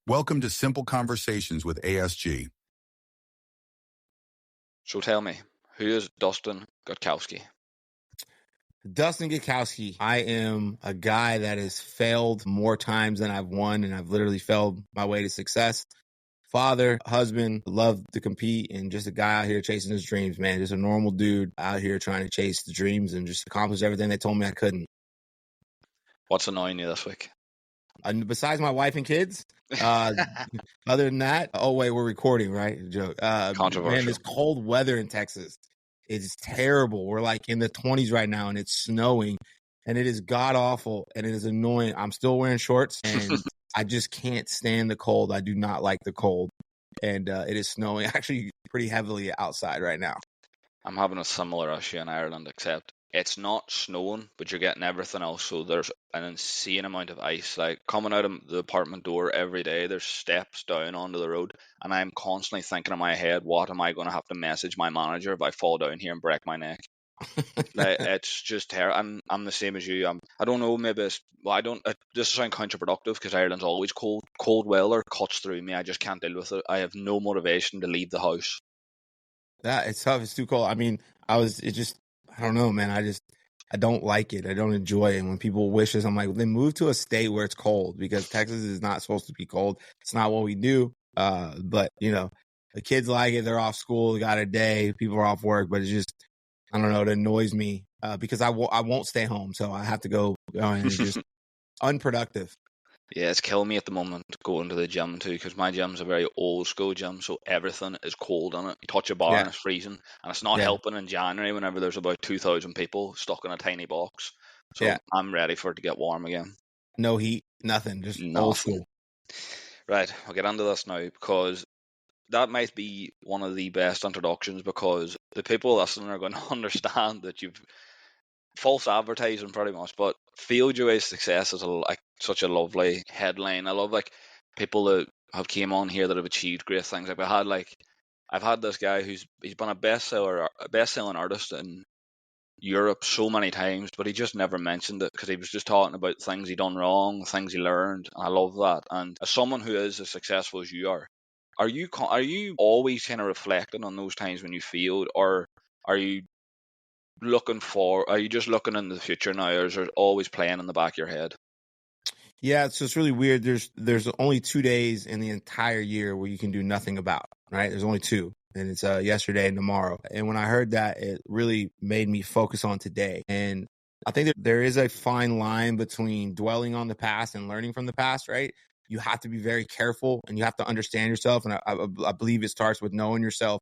Welcome to Simple Conversations with ASG. So tell me, who is Dustin Gutkowski? Dustin Gutkowski. I am a guy that has failed more times than I've won, and I've literally failed my way to success. Father, husband, love to compete, and just a guy out here chasing his dreams, man. Just a normal dude out here trying to chase the dreams and just accomplish everything they told me I couldn't. What's annoying you this week? Besides my wife and kids, other than that, oh wait, we're recording, right? Joke. Controversial. Man, this cold weather in Texas is terrible. We're like in the 20s right now, and it's snowing, and it is god awful, and it is annoying. I'm still wearing shorts, and I just can't stand the cold. I do not like the cold, and it is snowing actually pretty heavily outside right now. I'm having a similar issue in Ireland, except it's not snowing, but you're getting everything else. So there's an insane amount of ice, like coming out of the apartment door every day. There's steps down onto the road, and I'm constantly thinking in my head, what am I going to have to message my manager if I fall down here and break my neck? Like, it's just terrible. I'm the same as you. I don't know. Maybe it's well. I don't. This sounds counterproductive because Ireland's always cold. Cold weather cuts through me. I just can't deal with it. I have no motivation to leave the house. That it's tough. It's too cold. I mean, I don't know, man. I don't like it. I don't enjoy it. And when people wish us, I'm like, then move to a state where it's cold, because Texas is not supposed to be cold. It's not what we do. But you know, the kids like it. They're off school. They got a day. People are off work, but it's just, I don't know. It annoys me because I won't stay home. So I have to go and it's just unproductive. Yeah, it's killing me at the moment going to the gym too, because my gym's a very old school gym, so everything is cold in it. You touch a bar and it's freezing, and it's not helping in January whenever there's about 2,000 people stuck in a tiny box. So I'm ready for it to get warm again. No heat, nothing, just old school. Right, I'll get into this now, because that might be one of the best introductions, because the people listening are going to understand that you've false advertising pretty much, but failed your way to success is such a lovely headline. I love people that have came on here that have achieved great things. I've had this guy he's been a best-selling artist in Europe so many times, but he just never mentioned it because he was just talking about things he done wrong, things he learned. And I love that. And as someone who is as successful as you are you always kind of reflecting on those times when you failed, or are you just looking into the future now, or is it always playing in the back of your head? Yeah, so it's really weird. There's only 2 days in the entire year where you can do nothing about, right? There's only 2, and it's yesterday and tomorrow. And when I heard that, it really made me focus on today. And I think that there is a fine line between dwelling on the past and learning from the past, right? You have to be very careful, and you have to understand yourself. And I believe it starts with knowing yourself.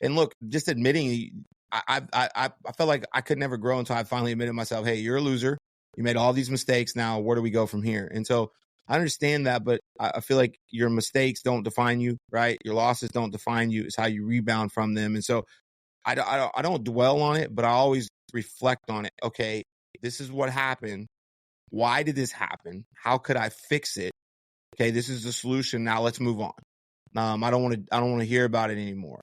And look, just admitting, I felt like I could never grow until I finally admitted myself, hey, you're a loser. You made all these mistakes. Now, where do we go from here? And so I understand that, but I feel like your mistakes don't define you, right? Your losses don't define you. It's how you rebound from them. And so I don't dwell on it, but I always reflect on it. Okay, this is what happened. Why did this happen? How could I fix it? Okay, this is the solution. Now let's move on. I don't want to hear about it anymore.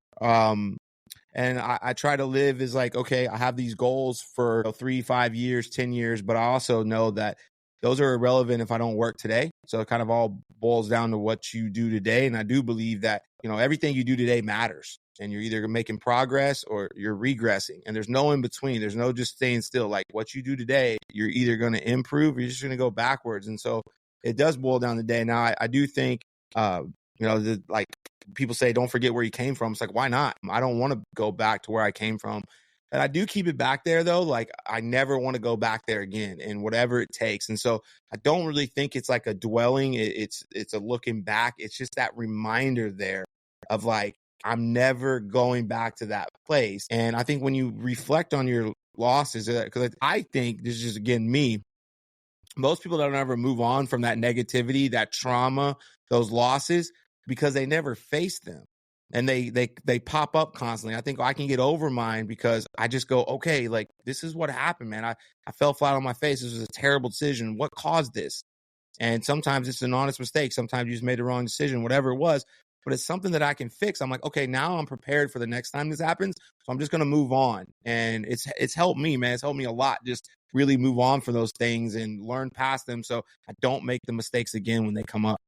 And I try to live as like, okay, I have these goals for 3, 5 years, 10 years, but I also know that those are irrelevant if I don't work today. So it kind of all boils down to what you do today. And I do believe that, everything you do today matters, and you're either making progress or you're regressing, and there's no in between. There's no just staying still. Like, what you do today, you're either going to improve or you're just going to go backwards. And so it does boil down to day. Now, I do think, people say, don't forget where you came from. It's like, why not? I don't want to go back to where I came from. And I do keep it back there, though. Like, I never want to go back there again, and whatever it takes. And so I don't really think it's like a dwelling. It's a looking back. It's just that reminder there of like, I'm never going back to that place. And I think when you reflect on your losses, because I think this is just, again, me, most people don't ever move on from that negativity, that trauma, those losses, because they never face them, and they pop up constantly. I think I can get over mine because I just go, okay, like, this is what happened, man. I fell flat on my face. This was a terrible decision. What caused this? And sometimes it's an honest mistake. Sometimes you just made the wrong decision, whatever it was, but it's something that I can fix. I'm like, okay, now I'm prepared for the next time this happens. So I'm just going to move on. And it's helped me, man. It's helped me a lot. Just really move on from those things and learn past them, so I don't make the mistakes again when they come up.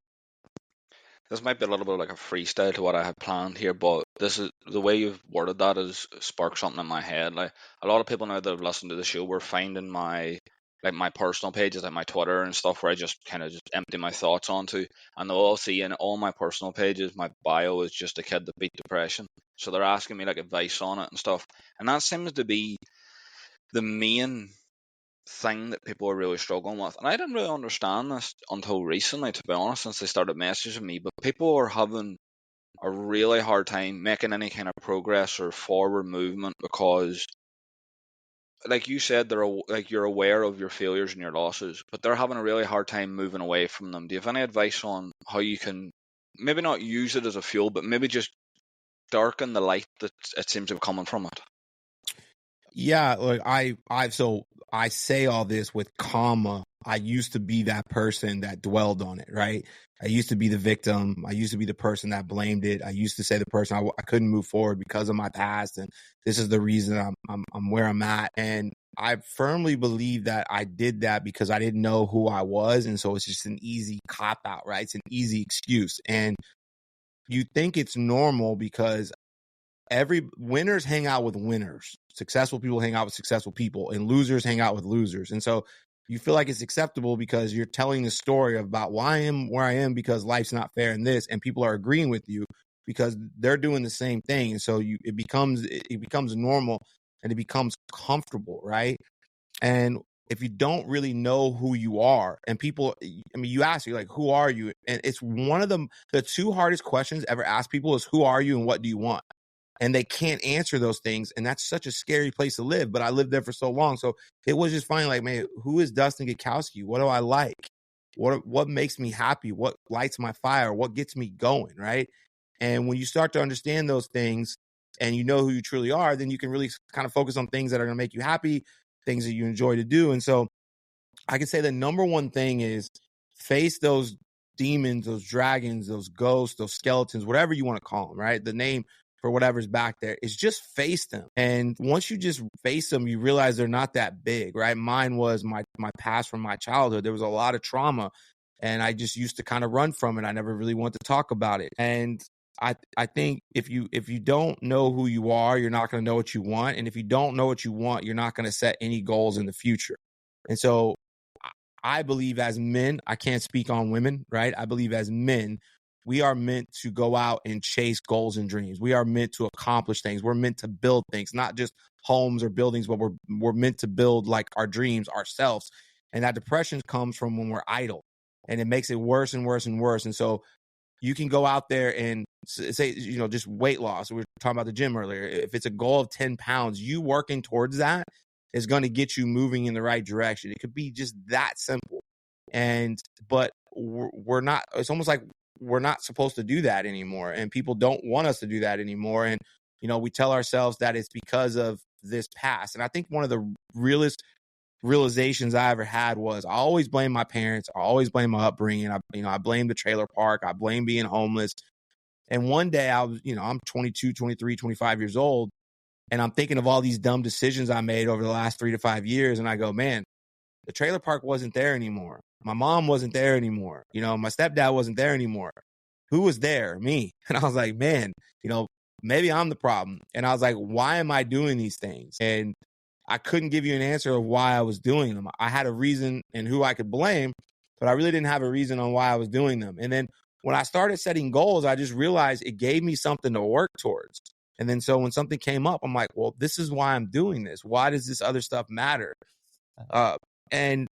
This might be a little bit like a freestyle to what I had planned here, but this is the way you've worded that has sparked something in my head. Like a lot of people now that have listened to the show were finding my personal pages, like my Twitter and stuff, where I just kind of just empty my thoughts onto, and they'll all see in all my personal pages, my bio is just a kid that beat depression. So they're asking me like advice on it and stuff, and that seems to be the main thing that people are really struggling with. And I didn't really understand this until recently, to be honest, since they started messaging me. But people are having a really hard time making any kind of progress or forward movement because, like you said, like you're aware of your failures and your losses, but they're having a really hard time moving away from them. Do you have any advice on how you can maybe not use it as a fuel, but maybe just darken the light that it seems to be coming from it? Yeah, like I say all this with comma. I used to be that person that dwelled on it, right? I used to be the victim. I used to be the person that blamed it. I used to say the person I couldn't move forward because of my past, and this is the reason I'm where I'm at. And I firmly believe that I did that because I didn't know who I was, and so it's just an easy cop out, right? It's an easy excuse, and you think it's normal because winners hang out with winners. Successful people hang out with successful people, and losers hang out with losers. And so you feel like it's acceptable because you're telling the story about why I am where I am because life's not fair in this, and people are agreeing with you because they're doing the same thing. And so it becomes normal and it becomes comfortable, right? And if you don't really know who you are, and people, I mean, you ask you like, who are you? And it's one of the two hardest questions ever asked people is who are you and what do you want? And they can't answer those things. And that's such a scary place to live. But I lived there for so long. So it was just finding like, man, who is Dustin Gutkowski? What do I like? What makes me happy? What lights my fire? What gets me going? Right. And when you start to understand those things and you know who you truly are, then you can really kind of focus on things that are going to make you happy, things that you enjoy to do. And so I can say the number one thing is face those demons, those dragons, those ghosts, those skeletons, whatever you want to call them, right? The name for whatever's back there is just face them. And once you just face them, you realize they're not that big, right? Mine was my past from my childhood. There was a lot of trauma and I just used to kind of run from it. I never really wanted to talk about it. And I think if you don't know who you are, you're not going to know what you want. And if you don't know what you want, you're not going to set any goals in the future. And so I believe as men, I can't speak on women, right? I believe as men, we are meant to go out and chase goals and dreams. We are meant to accomplish things. We're meant to build things, not just homes or buildings, but we're meant to build like our dreams ourselves. And that depression comes from when we're idle, and it makes it worse and worse and worse. And so you can go out there and say, just weight loss. We were talking about the gym earlier. If it's a goal of 10 pounds, you working towards that is going to get you moving in the right direction. It could be just that simple. But we're not, it's almost like we're not supposed to do that anymore. And people don't want us to do that anymore. And, we tell ourselves that it's because of this past. And I think one of the realest realizations I ever had was I always blame my parents. I always blame my upbringing. I blame the trailer park. I blame being homeless. And one day I was, I'm 22, 23, 25 years old. And I'm thinking of all these dumb decisions I made over the last 3 to 5 years. And I go, man, the trailer park wasn't there anymore. My mom wasn't there anymore. My stepdad wasn't there anymore. Who was there? Me. And I was like, man, maybe I'm the problem. And I was like, why am I doing these things? And I couldn't give you an answer of why I was doing them. I had a reason and who I could blame, but I really didn't have a reason on why I was doing them. And then when I started setting goals, I just realized it gave me something to work towards. And then so when something came up, I'm like, well, this is why I'm doing this. Why does this other stuff matter? But I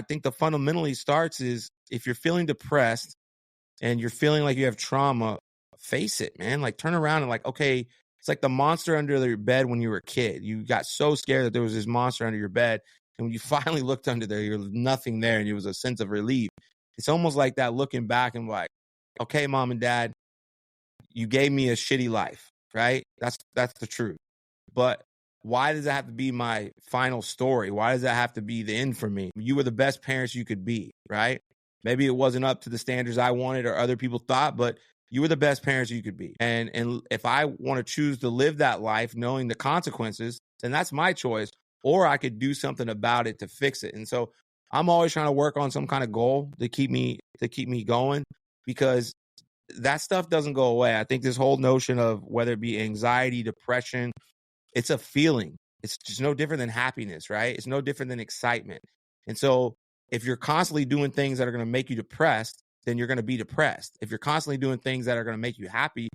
think the fundamentally starts is if you're feeling depressed and you're feeling like you have trauma, face it, man. Like turn around and like, okay, it's like the monster under your bed when you were a kid. You got so scared that there was this monster under your bed. And when you finally looked under there, there was nothing there. And it was a sense of relief. It's almost like that looking back and like, okay, mom and dad, you gave me a shitty life, right? That's the truth. But why does that have to be my final story? Why does that have to be the end for me? You were the best parents you could be, right? Maybe it wasn't up to the standards I wanted or other people thought, but you were the best parents you could be. And if I want to choose to live that life knowing the consequences, then that's my choice. Or I could do something about it to fix it. And so I'm always trying to work on some kind of goal to keep me going. because that stuff doesn't go away. I think this whole notion of whether it be anxiety, depression, it's a feeling. It's just no different than happiness, right? It's no different than excitement. And so if you're constantly doing things that are going to make you depressed, then you're going to be depressed. If you're constantly doing things that are going to make you happy,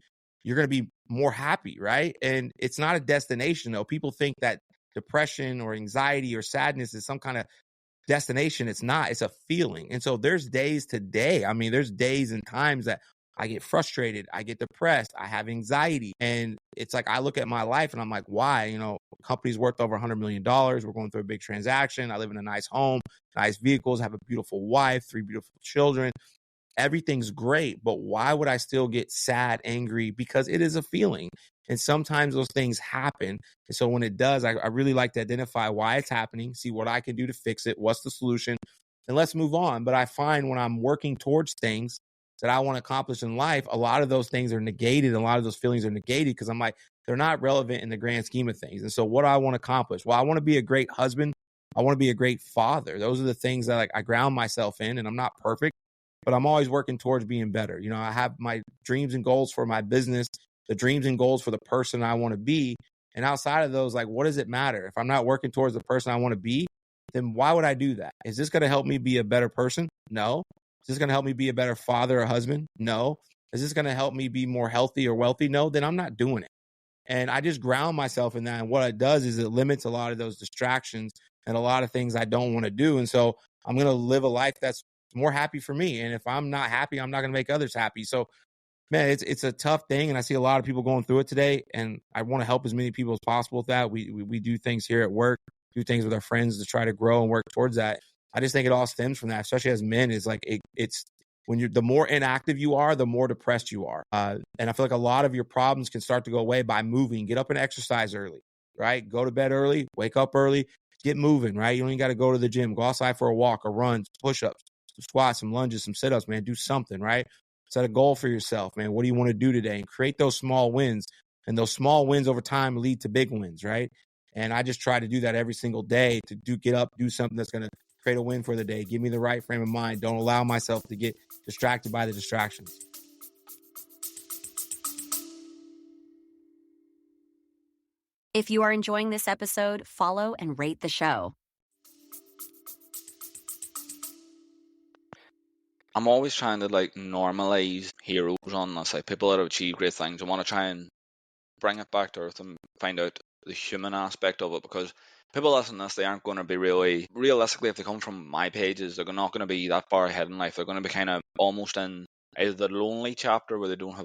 you're going to be more happy, right? And it's not a destination, though. People think that depression or anxiety or sadness is some kind of destination. It's not. It's a feeling. And so there's days today. I mean, there's days and times that I get frustrated, I get depressed, I have anxiety. And it's like, I look at my life and I'm like, why? You know, company's worth over $100 million. We're going through a big transaction. I live in a nice home, nice vehicles, have a beautiful wife, 3 beautiful children. Everything's great, but why would I still get sad, angry? Because it is a feeling. And sometimes those things happen. And so when it does, I really like to identify why it's happening, see what I can do to fix it, what's the solution, and let's move on. But I find when I'm working towards things that I want to accomplish in life, a lot of those things are negated. A lot of those feelings are negated because I'm like, they're not relevant in the grand scheme of things. And so what do I want to accomplish? Well, I want to be a great husband. I want to be a great father. Those are the things that like I ground myself in, and I'm not perfect, but I'm always working towards being better. You know, I have my dreams and goals for my business, the dreams and goals for the person I want to be. And outside of those, like, what does it matter? If I'm not working towards the person I want to be, then why would I do that? Is this going to help me be a better person? No. Is this going to help me be a better father or husband? No. Is this going to help me be more healthy or wealthy? No, then I'm not doing it. And I just ground myself in that. And what it does is it limits a lot of those distractions and a lot of things I don't want to do. And so I'm going to live a life that's more happy for me. And if I'm not happy, I'm not going to make others happy. So, man, it's a tough thing. And I see a lot of people going through it today. And I want to help as many people as possible with that. We do things here at work, do things with our friends to try to grow and work towards that. I just think it all stems from that, especially as men. Is like it's when you're the more inactive you are, the more depressed you are. And I feel like a lot of your problems can start to go away by moving. Get up and exercise early, right? Go to bed early, wake up early, get moving, right? You don't even got to go to the gym. Go outside for a walk, a run, push-ups, some squats, some lunges, some sit-ups, man. Do something, right? Set a goal for yourself, man. What do you want to do today? And create those small wins. And those small wins over time lead to big wins, right? And I just try to do that every single day to get up, do something that's going to create a win for the day. Give me the right frame of mind. Don't allow myself to get distracted by the distractions. If you are enjoying this episode, follow and rate the show. I'm always trying to like normalize heroes on this, like people that have achieved great things. I want to try and bring it back to earth and find out the human aspect of it, because people listening to this, they aren't going to be really, realistically, if they come from my pages, they're not going to be that far ahead in life. They're going to be kind of almost in either the lonely chapter where they don't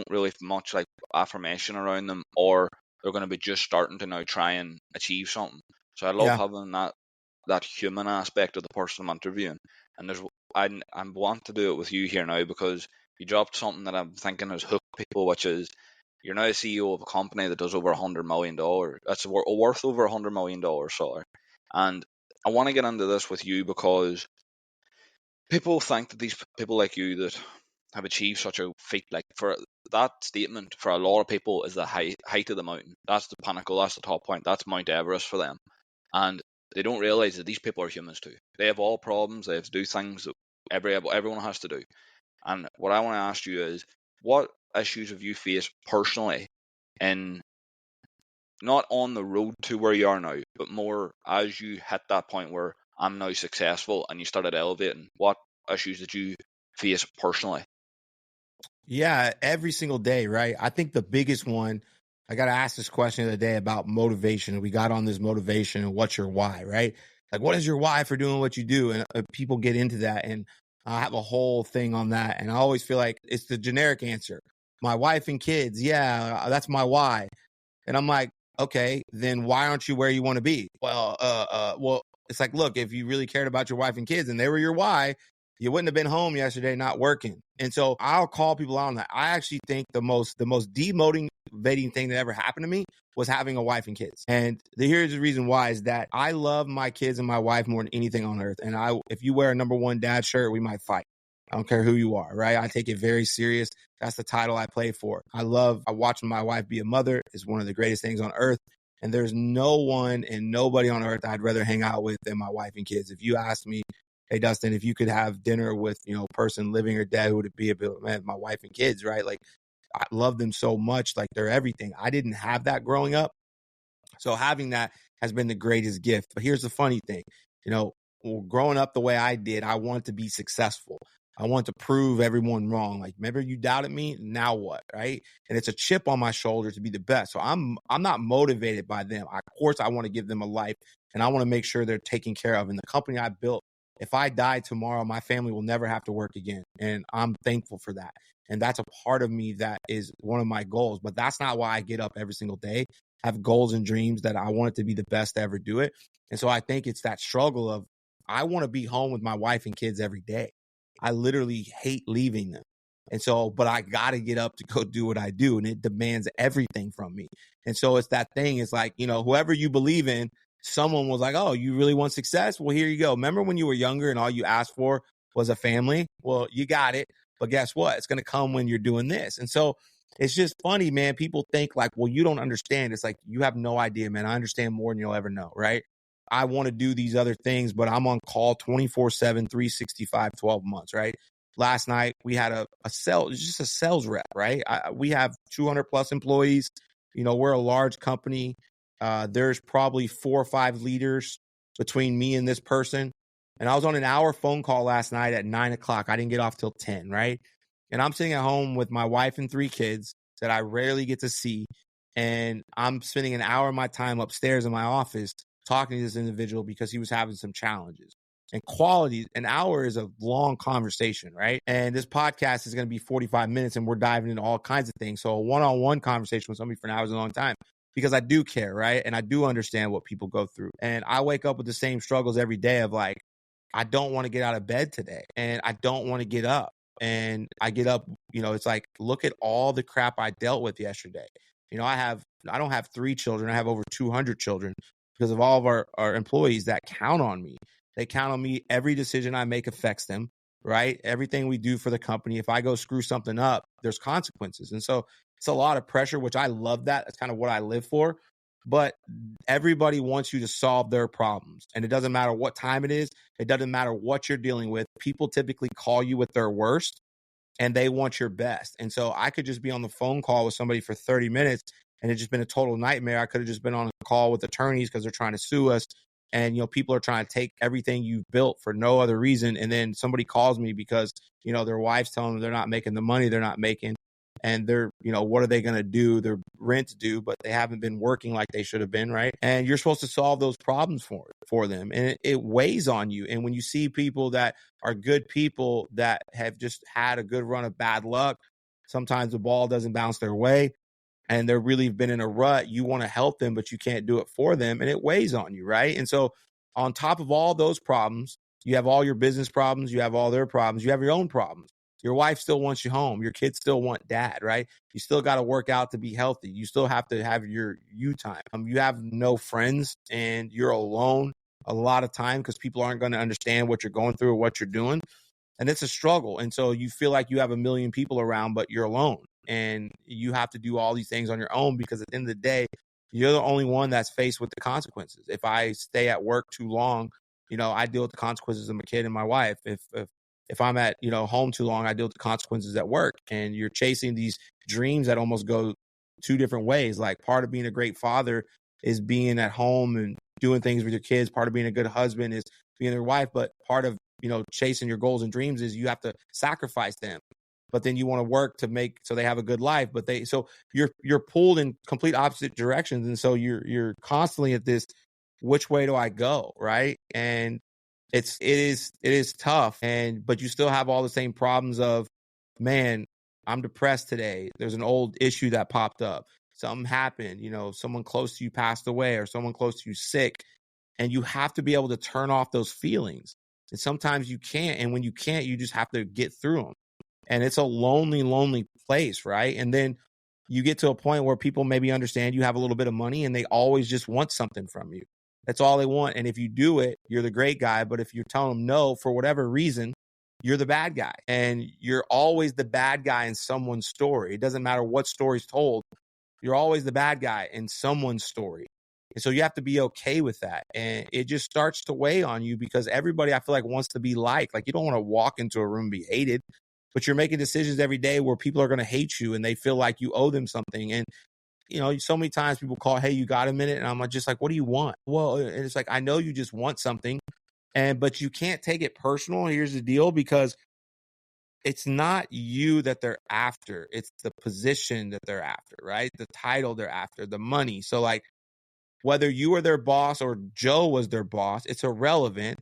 really have much like affirmation around them, or they're going to be just starting to now try and achieve something. So I love having that human aspect of the person I'm interviewing. And I want to do it with you here now, because you dropped something that I'm thinking has hooked people, which is you're now a CEO of a company that does over $100 million. That's worth over $100 million, sorry. And I want to get into this with you because people think that these people like you that have achieved such a feat, like for that statement, for a lot of people is the height of the mountain. That's the pinnacle. That's the top point. That's Mount Everest for them. And they don't realize that these people are humans too. They have all problems. They have to do things that everyone has to do. And what I want to ask you is, what issues have you faced personally, in not on the road to where you are now, but more as you hit that point where I'm now successful and you started elevating? What issues did you face personally? Yeah, every single day, right? I think the biggest one, I got to ask this question the other day about motivation. We got on this motivation and what's your why, right? Like, what is your why for doing what you do? And people get into that, and I have a whole thing on that. And I always feel like it's the generic answer. My wife and kids. Yeah, that's my why. And I'm like, okay, then why aren't you where you want to be? Well, it's like, look, if you really cared about your wife and kids and they were your why, you wouldn't have been home yesterday not working. And so I'll call people out on that. I actually think the most demotivating thing that ever happened to me was having a wife and kids. And here's the reason why, is that I love my kids and my wife more than anything on earth. And if you wear a number one dad shirt, we might fight. I don't care who you are, right? I take it very serious. That's the title I play for. I watching my wife be a mother is one of the greatest things on earth. And there's no one and nobody on earth I'd rather hang out with than my wife and kids. If you ask me, hey, Dustin, if you could have dinner with, a person living or dead, who would it be? Man, my wife and kids, right? Like, I love them so much. Like, they're everything. I didn't have that growing up. So having that has been the greatest gift. But here's the funny thing, growing up the way I did, I wanted to be successful. I want to prove everyone wrong. Like, remember you doubted me? Now what? Right? And it's a chip on my shoulder to be the best. So I'm not motivated by them. Of course, I want to give them a life, and I want to make sure they're taken care of. And the company I built, if I die tomorrow, my family will never have to work again. And I'm thankful for that. And that's a part of me that is one of my goals. But that's not why I get up every single day. I have goals and dreams that I want it to be the best to ever do it. And so I think it's that struggle of, I want to be home with my wife and kids every day. I literally hate leaving them. And so, but I got to get up to go do what I do. And it demands everything from me. And so it's that thing. It's like, whoever you believe in, someone was like, oh, you really want success? Well, here you go. Remember when you were younger and all you asked for was a family? Well, you got it. But guess what? It's going to come when you're doing this. And so it's just funny, man. People think like, well, you don't understand. It's like, you have no idea, man. I understand more than you'll ever know, right? I want to do these other things, but I'm on call 24/7, 365, 12 months, right? Last night we had a sales rep, right? We have 200 plus employees. We're a large company. There's probably 4 or 5 leaders between me and this person. And I was on an hour phone call last night at 9:00. I didn't get off till 10, right? And I'm sitting at home with my wife and 3 kids that I rarely get to see. And I'm spending an hour of my time upstairs in my office talking to this individual because he was having some challenges. And quality, an hour is a long conversation, right? And this podcast is going to be 45 minutes and we're diving into all kinds of things. So a one-on-one conversation with somebody for an hour is a long time because I do care, right? And I do understand what people go through. And I wake up with the same struggles every day of like, I don't want to get out of bed today and I don't want to get up. And I get up, it's like, look at all the crap I dealt with yesterday. I don't have 3 children. I have over 200 children because of all of our employees that count on me. They count on me. Every decision I make affects them, right? Everything we do for the company. If I go screw something up, there's consequences. And so it's a lot of pressure, which I love that. That's kind of what I live for. But everybody wants you to solve their problems. And it doesn't matter what time it is. It doesn't matter what you're dealing with. People typically call you with their worst and they want your best. And so I could just be on the phone call with somebody for 30 minutes and it's just been a total nightmare. I could have just been on a call with attorneys because they're trying to sue us. And, people are trying to take everything you've built for no other reason. And then somebody calls me because, their wife's telling them they're not making the money they're not making. And they're, what are they going to do? Their rent's due, but they haven't been working like they should have been, right? And you're supposed to solve those problems for them. And it weighs on you. And when you see people that are good people that have just had a good run of bad luck, sometimes the ball doesn't bounce their way and they're really been in a rut, you want to help them, but you can't do it for them. And it weighs on you, right? And so on top of all those problems, you have all your business problems, you have all their problems, you have your own problems. Your wife still wants you home. Your kids still want dad, right? You still got to work out to be healthy. You still have to have your you time. You have no friends and you're alone a lot of time because people aren't going to understand what you're going through or what you're doing. And it's a struggle. And so you feel like you have a million people around, but you're alone. And you have to do all these things on your own because at the end of the day, you're the only one that's faced with the consequences. If I stay at work too long, I deal with the consequences of my kid and my wife. If I'm at, home too long, I deal with the consequences at work. And you're chasing these dreams that almost go 2 different ways. Like part of being a great father is being at home and doing things with your kids. Part of being a good husband is being their wife. But part of, chasing your goals and dreams is you have to sacrifice them. But then you want to work to make so they have a good life. But so you're pulled in complete opposite directions. And so you're constantly at this, which way do I go? Right. And it is tough. But you still have all the same problems of, man, I'm depressed today. There's an old issue that popped up. Something happened, someone close to you passed away or someone close to you sick. And you have to be able to turn off those feelings. And sometimes you can't. And when you can't, you just have to get through them. And it's a lonely, lonely place, right? And then you get to a point where people maybe understand you have a little bit of money and they always just want something from you. That's all they want. And if you do it, you're the great guy. But if you're telling them no, for whatever reason, you're the bad guy. And you're always the bad guy in someone's story. It doesn't matter what story's told. You're always the bad guy in someone's story. And so you have to be okay with that. And it just starts to weigh on you because everybody, I feel like, wants to be liked. Like, you don't want to walk into a room and be hated, but you're making decisions every day where people are going to hate you and they feel like you owe them something. And, so many times people call, hey, you got a minute? And I'm just like, what do you want? Well, and it's like, I know you just want something, but you can't take it personal. Here's the deal, because it's not you that they're after. It's the position that they're after, right? The title they're after, the money. So like, whether you were their boss or Joe was their boss, it's irrelevant.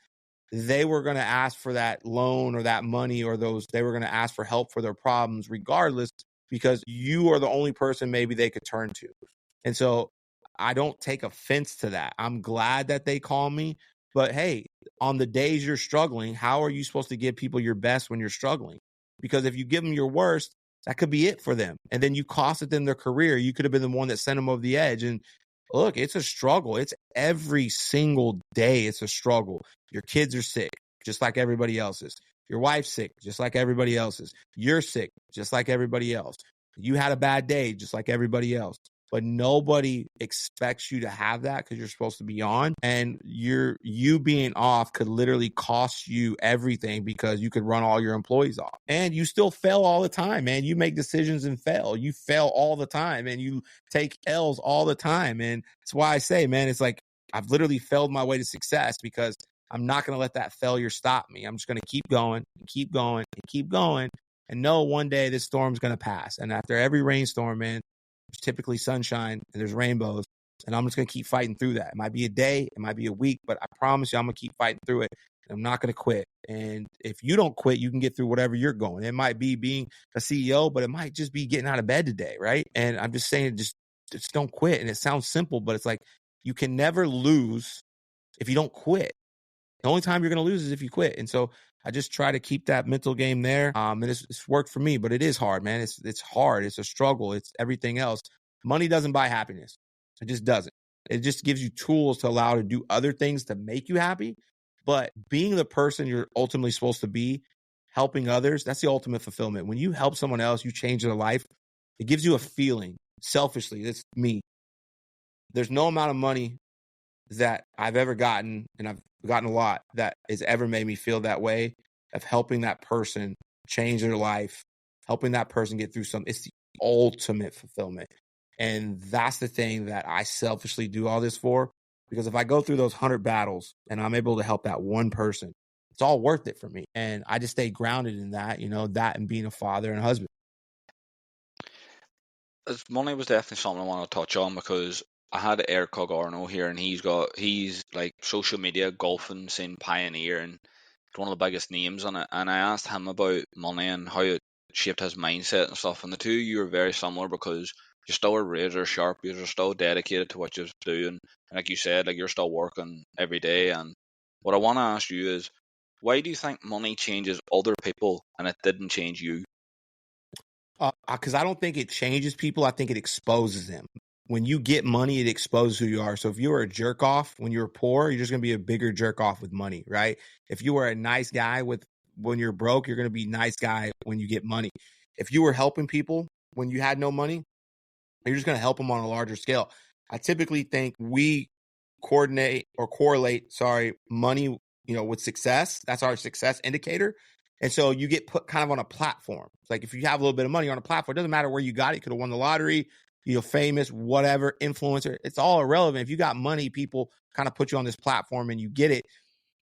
They were going to ask for that loan or that money, or they were going to ask for help for their problems regardless, because you are the only person maybe they could turn to. And so I don't take offense to that. I'm glad that they call me, but hey, on the days you're struggling, how are you supposed to give people your best when you're struggling? Because if you give them your worst, that could be it for them. And then you costed them their career. You could have been the one that sent them over the edge. And look, it's a struggle. It's every single day. It's a struggle. Your kids are sick, just like everybody else's. Your wife's sick, just like everybody else's. You're sick, just like everybody else. You had a bad day, just like everybody else. But nobody expects you to have that because you're supposed to be on. And you being off could literally cost you everything because you could run all your employees off. And you still fail all the time, man. You make decisions and fail. You fail all the time and you take L's all the time. And that's why I say, man, it's like I've literally failed my way to success because I'm not going to let that failure stop me. I'm just going to keep going and keep going and keep going and know one day this storm's going to pass. And after every rainstorm, man, there's typically sunshine and there's rainbows, and I'm just going to keep fighting through that. It might be a day, it might be a week, but I promise you I'm going to keep fighting through it. And I'm not going to quit. And if you don't quit, you can get through whatever you're going. It might be being a CEO, but it might just be getting out of bed today, right? And I'm just saying, just don't quit. And it sounds simple, but it's like you can never lose if you don't quit. The only time you're going to lose is if you quit. And so I just try to keep that mental game there. And it's worked for me, but it is hard, man. It's hard. It's a struggle. It's everything else. Money doesn't buy happiness. It just doesn't. It just gives you tools to allow to do other things to make you happy. But being the person you're ultimately supposed to be, helping others, that's the ultimate fulfillment. When you help someone else, you change their life. It gives you a feeling. Selfishly, that's me. There's no amount of money that I've ever gotten, and I've gotten a lot, that has ever made me feel that way of helping that person change their life, helping that person get through something. It's the ultimate fulfillment. And that's the thing that I selfishly do all this for, because if I go through those 100 battles and I'm able to help that one person, it's all worth it for me. And I just stay grounded in that, that and being a father and a husband. Money was definitely something I want to touch on because I had Eric Cogorno here, and he's like social media golfing scene pioneer and one of the biggest names on it. And I asked him about money and how it shaped his mindset and stuff. And the two of you are very similar because you're still a razor sharp, you're still dedicated to what you're doing. And like you said, like you're still working every day. And what I want to ask you is, why do you think money changes other people and it didn't change you? Because I don't think it changes people. I think it exposes them. When you get money, it exposes who you are. So if you were a jerk off when you were poor, you're just going to be a bigger jerk off with money, right? If you were a nice guy when you're broke, you're going to be a nice guy when you get money. If you were helping people when you had no money, you're just going to help them on a larger scale. I typically think we correlate money, with success. That's our success indicator. And so you get put kind of on a platform. It's like if you have a little bit of money on a platform, it doesn't matter where you got it. You could have won the lottery, famous, whatever, influencer. It's all irrelevant. If you got money, people kind of put you on this platform and you get it.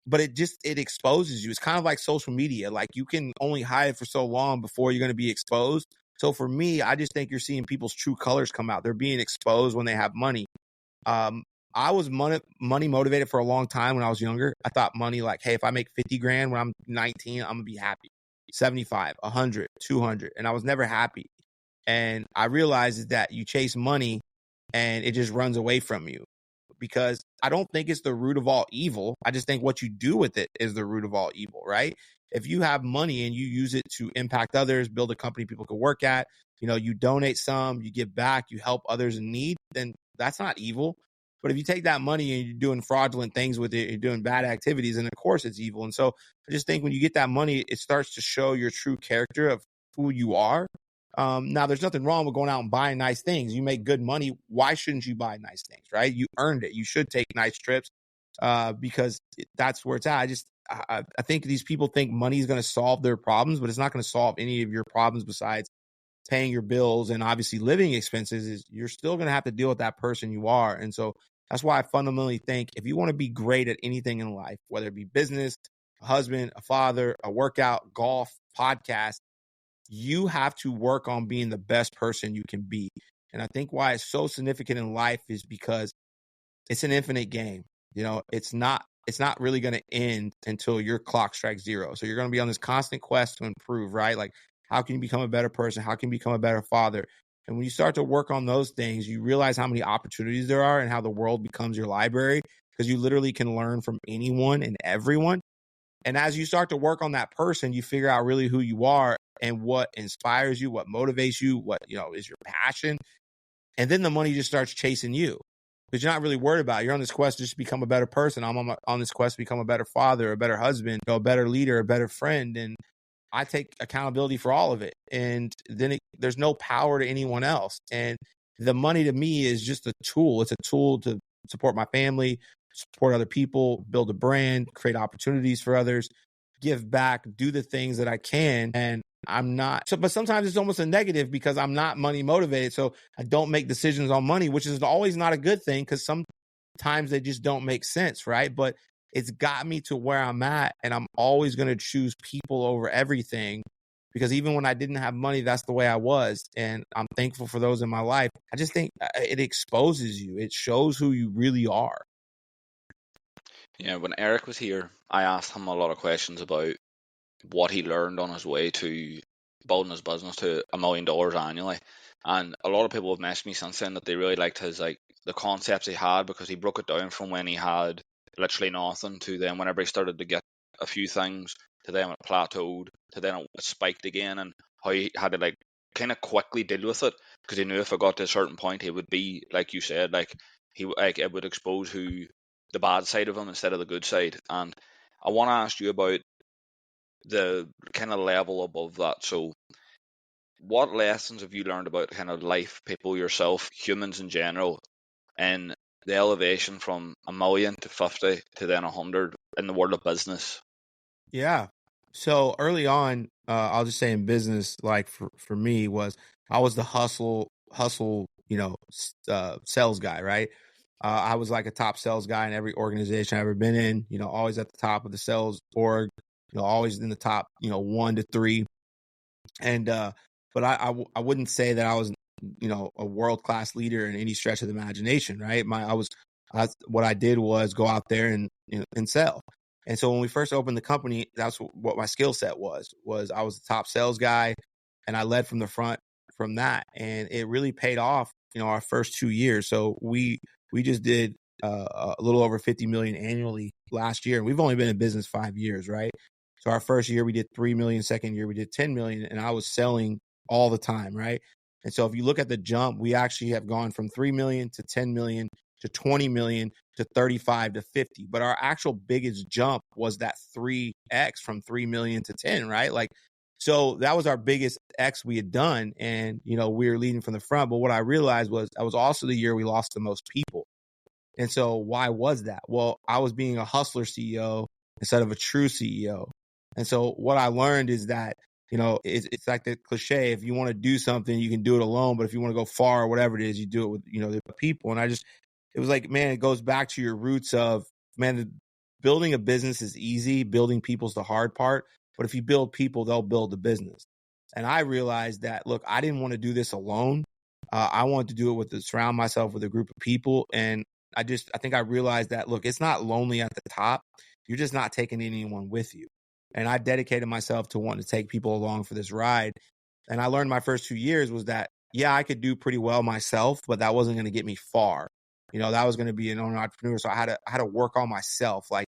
But it exposes you. It's kind of like social media. Like you can only hide for so long before you're going to be exposed. So for me, I just think you're seeing people's true colors come out. They're being exposed when they have money. I was money motivated for a long time when I was younger. I thought money, like, hey, if I make 50 grand when I'm 19, I'm gonna be happy. 75, 100, 200. And I was never happy. And I realized that you chase money and it just runs away from you, because I don't think it's the root of all evil. I just think what you do with it is the root of all evil, right? If you have money and you use it to impact others, build a company people can work at, you donate some, you give back, you help others in need, then that's not evil. But if you take that money and you're doing fraudulent things with it, you're doing bad activities, and of course it's evil. And so I just think when you get that money, it starts to show your true character of who you are. Now, there's nothing wrong with going out and buying nice things. You make good money. Why shouldn't you buy nice things, right? You earned it. You should take nice trips because that's where it's at. I think these people think money is going to solve their problems, but it's not going to solve any of your problems besides paying your bills and obviously living expenses. Is you're still going to have to deal with that person you are. And so that's why I fundamentally think if you want to be great at anything in life, whether it be business, a husband, a father, a workout, golf, podcast, you have to work on being the best person you can be. And I think why it's so significant in life is because it's an infinite game. It's not really going to end until your clock strikes zero. So you're going to be on this constant quest to improve, right? Like, how can you become a better person? How can you become a better father? And when you start to work on those things, you realize how many opportunities there are and how the world becomes your library, because you literally can learn from anyone and everyone. And as you start to work on that person, you figure out really who you are and what inspires you, what motivates you, what, is your passion. And then the money just starts chasing you because you're not really worried about it. You're on this quest to just become a better person. I'm on this quest to become a better father, a better husband, a better leader, a better friend. And I take accountability for all of it. And then there's no power to anyone else. And the money to me is just a tool. It's a tool to support my family, support other people, build a brand, create opportunities for others, give back, do the things that I can. And I'm not, but sometimes it's almost a negative because I'm not money motivated. So I don't make decisions on money, which is always not a good thing because sometimes they just don't make sense, right? But it's got me to where I'm at, and I'm always going to choose people over everything because even when I didn't have money, that's the way I was. And I'm thankful for those in my life. I just think it exposes you. It shows who you really are. Yeah, when Eric was here, I asked him a lot of questions about what he learned on his way to building his business to $1 million annually. And a lot of people have messaged me since then that they really liked his, like, the concepts he had, because he broke it down from when he had literally nothing to then whenever he started to get a few things, to then it plateaued, to then it spiked again, and how he had to, like, kind of quickly deal with it, because he knew if it got to a certain point, he would be, like you said, like, it would expose the bad side of him instead of the good side. And I want to ask you about the kind of level above that. So what lessons have you learned about kind of life, people, yourself, humans in general, and the elevation from 1 million to 50 to then 100 in the world of business? Yeah. So early on, I'll just say in business, like for me I was the hustle, sales guy, right? I was like a top sales guy in every organization I've ever been in, always at the top of the sales org, always in the top, 1 to 3. And, but I wouldn't say that I was, a world-class leader in any stretch of the imagination, right? What I did was go out there and sell. And so when we first opened the company, that's what my skill set was I was the top sales guy, and I led from the front from that. And it really paid off, our first 2 years. So we just did a little over 50 million annually last year. And we've only been in business 5 years, right? So our first year we did 3 million, second year we did 10 million, and I was selling all the time, right? And so if you look at the jump, we actually have gone from 3 million to 10 million to 20 million to 35 to 50. But our actual biggest jump was that 3x from 3 million to 10, right? Like, so that was our biggest X we had done. And, we were leading from the front. But what I realized was that was also the year we lost the most people. And so why was that? Well, I was being a hustler CEO instead of a true CEO. And so what I learned is that, it's like the cliche. If you want to do something, you can do it alone. But if you want to go far or whatever it is, you do it with, the people. And it was like, man, it goes back to your roots of, man, building a business is easy. Building people's the hard part. But if you build people, they'll build the business. And I realized that, look, I didn't want to do this alone. I wanted to do it surround myself with a group of people. And I think I realized that, look, it's not lonely at the top. You're just not taking anyone with you. And I dedicated myself to wanting to take people along for this ride. And I learned my first 2 years was that, yeah, I could do pretty well myself, but that wasn't going to get me far. That was going to be an owner entrepreneur. So I had to work on myself. Like,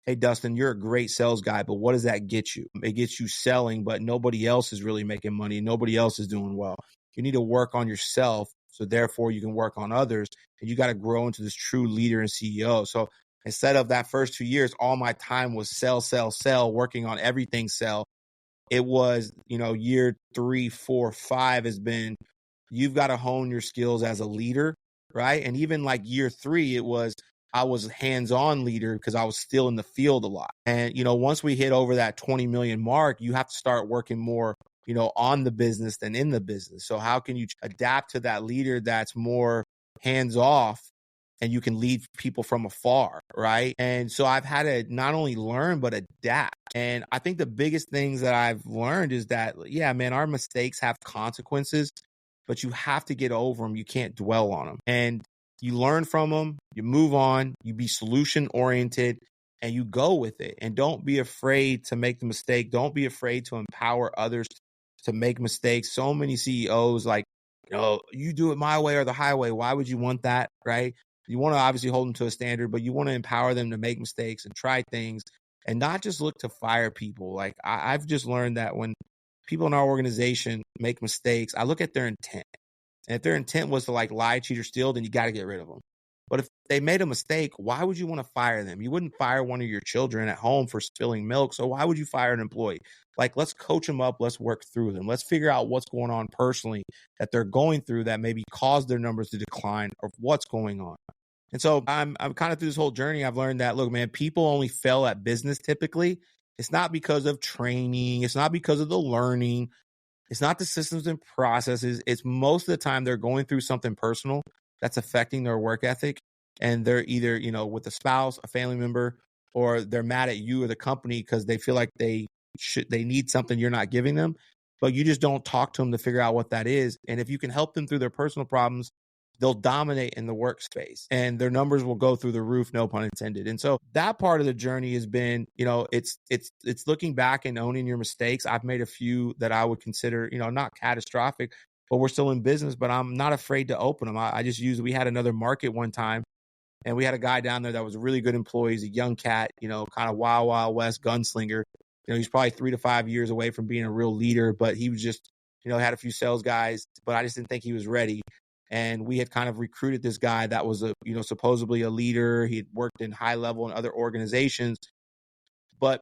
hey, Dustin, you're a great sales guy, but what does that get you? It gets you selling, but nobody else is really making money. Nobody else is doing well. You need to work on yourself. So therefore you can work on others, and you got to grow into this true leader and CEO. So instead of that first 2 years, all my time was sell, working on everything sell. it was, year 3, 4, 5 has been, you've got to hone your skills as a leader, right? And even like year 3, I was hands-on leader because I was still in the field a lot. And, once we hit over that 20 million mark, you have to start working more, on the business than in the business. So how can you adapt to that leader that's more hands-off and you can lead people from afar, right? And so I've had to not only learn, but adapt. And I think the biggest things that I've learned is that, yeah, man, our mistakes have consequences, but you have to get over them. You can't dwell on them. And you learn from them, you move on, you be solution oriented, and you go with it. And don't be afraid to make the mistake. Don't be afraid to empower others to make mistakes. So many CEOs like, you do it my way or the highway. Why would you want that, right? You want to obviously hold them to a standard, but you want to empower them to make mistakes and try things and not just look to fire people. Like I've just learned that when people in our organization make mistakes, I look at their intent. And if their intent was to like lie, cheat, or steal, then you got to get rid of them. But if they made a mistake, why would you want to fire them? You wouldn't fire one of your children at home for spilling milk. So why would you fire an employee? Like, let's coach them up. Let's work through them. Let's figure out what's going on personally that they're going through that maybe caused their numbers to decline or what's going on. And so I'm kind of through this whole journey. I've learned that, look, man, people only fail at business typically. It's not because of training. It's not because of the learning. It's not the systems and processes. It's most of the time they're going through something personal that's affecting their work ethic. And they're either, with a spouse, a family member, or they're mad at you or the company because they feel like they need something you're not giving them. But you just don't talk to them to figure out what that is. And if you can help them through their personal problems, they'll dominate in the workspace and their numbers will go through the roof, no pun intended. And so that part of the journey has been, it's looking back and owning your mistakes. I've made a few that I would consider, not catastrophic, but we're still in business, but I'm not afraid to open them. We had another market one time and we had a guy down there that was a really good employee. He's a young cat, kind of wild, wild west gunslinger. He's probably 3 to 5 years away from being a real leader, but he was just, had a few sales guys, but I just didn't think he was ready. And we had kind of recruited this guy that was supposedly a leader. He had worked in high level in other organizations, but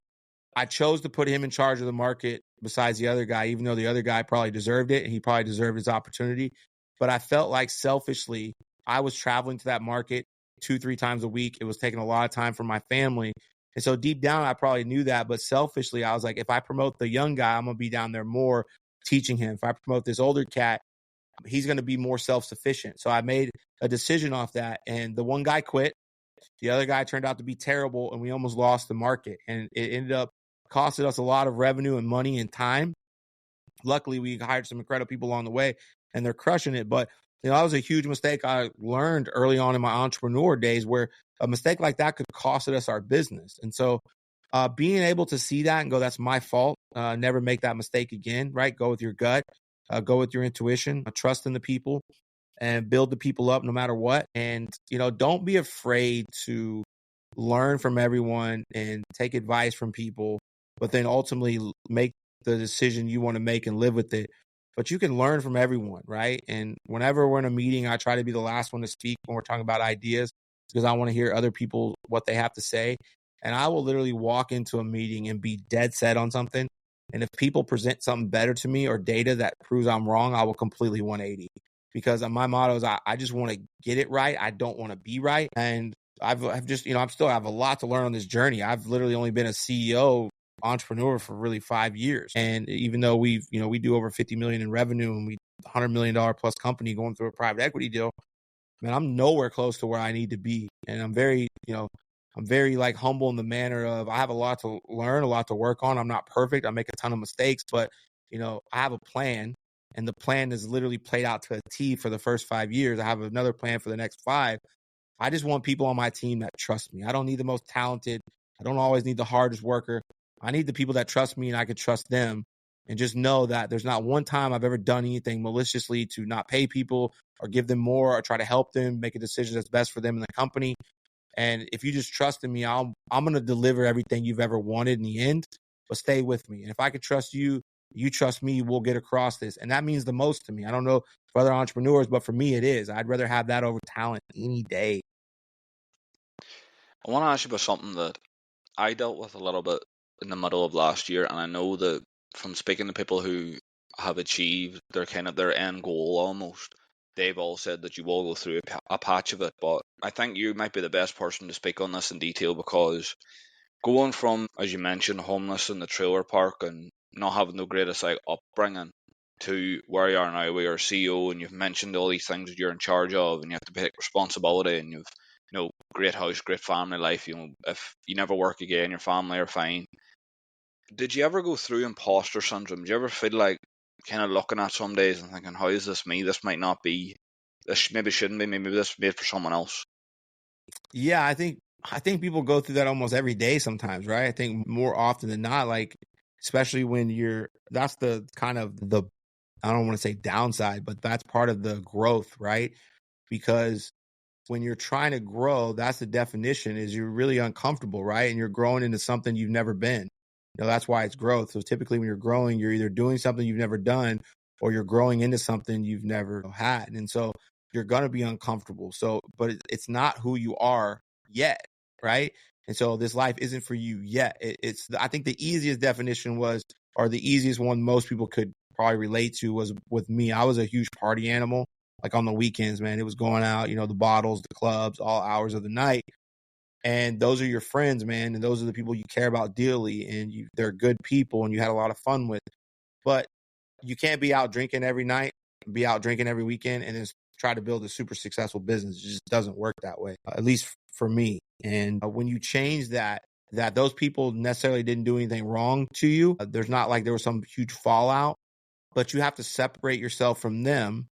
I chose to put him in charge of the market besides the other guy, even though the other guy probably deserved it and he probably deserved his opportunity. But I felt like selfishly, I was traveling to that market 2-3 times a week. It was taking a lot of time from my family. And so deep down, I probably knew that. But selfishly, I was like, if I promote the young guy, I'm going to be down there more teaching him. If I promote this older cat, he's going to be more self-sufficient. So I made a decision off that. And the one guy quit. The other guy turned out to be terrible. And we almost lost the market. And it ended up costing us a lot of revenue and money and time. Luckily, we hired some incredible people along the way and they're crushing it. But, that was a huge mistake I learned early on in my entrepreneur days where a mistake like that could cost us our business. And so being able to see that and go, that's my fault. Never make that mistake again, right? Go with your gut. Go with your intuition, trust in the people and build the people up no matter what. And, don't be afraid to learn from everyone and take advice from people, but then ultimately make the decision you want to make and live with it. But you can learn from everyone, right? And whenever we're in a meeting, I try to be the last one to speak when we're talking about ideas because I want to hear other people, what they have to say. And I will literally walk into a meeting and be dead set on something. And if people present something better to me or data that proves I'm wrong, I will completely 180 because my motto is I just want to get it right. I don't want to be right. And I've just, I still have a lot to learn on this journey. I've literally only been a CEO entrepreneur for really 5 years. And even though we do over 50 million in revenue and we $100 million plus company going through a private equity deal, man, I'm nowhere close to where I need to be. And I'm very, like humble in the manner of I have a lot to learn, a lot to work on. I'm not perfect. I make a ton of mistakes, but I have a plan and the plan is literally played out to a T for the first 5 years. I have another plan for the next 5. I just want people on my team that trust me. I don't need the most talented. I don't always need the hardest worker. I need the people that trust me and I can trust them and just know that there's not one time I've ever done anything maliciously to not pay people or give them more or try to help them make a decision that's best for them in the company. And if you just trust in me, I'm going to deliver everything you've ever wanted in the end, but stay with me. And if I can trust you, you trust me, we'll get across this. And that means the most to me. I don't know for other entrepreneurs, but for me, it is. I'd rather have that over talent any day. I want to ask you about something that I dealt with a little bit in the middle of last year, and I know that from speaking to people who have achieved their end goal almost, they've all said that you will go through a patch of it. But I think you might be the best person to speak on this in detail, because going from, as you mentioned, homeless in the trailer park and not having the greatest upbringing, to where you are now, where you're a CEO and you've mentioned all these things that you're in charge of and you have to take responsibility, and you've, great house, great family life. If you never work again, your family are fine. Did you ever go through imposter syndrome? Did you ever feel like kind of looking at some days and thinking, how is this me? This might not be. This maybe shouldn't be. Maybe this is made for someone else. Yeah, I think people go through that almost every day sometimes, right? I think more often than not, like, especially when that's the kind of I don't want to say downside, but that's part of the growth, right? Because when you're trying to grow, that's the definition, is you're really uncomfortable, right? And you're growing into something you've never been. That's why it's growth. So typically when you're growing, you're either doing something you've never done or you're growing into something you've never had. And so you're going to be uncomfortable. So, but it's not who you are yet, right? And so this life isn't for you yet. I think the easiest definition or the easiest one most people could probably relate to was with me. I was a huge party animal. Like on the weekends, man, it was going out, the bottles, the clubs, all hours of the night. And those are your friends, man. And those are the people you care about dearly. And they're good people and you had a lot of fun with. But you can't be out drinking every night, be out drinking every weekend, and then try to build a super successful business. It just doesn't work that way, at least for me. And when you change that those people necessarily didn't do anything wrong to you. There's not like there was some huge fallout, but you have to separate yourself from them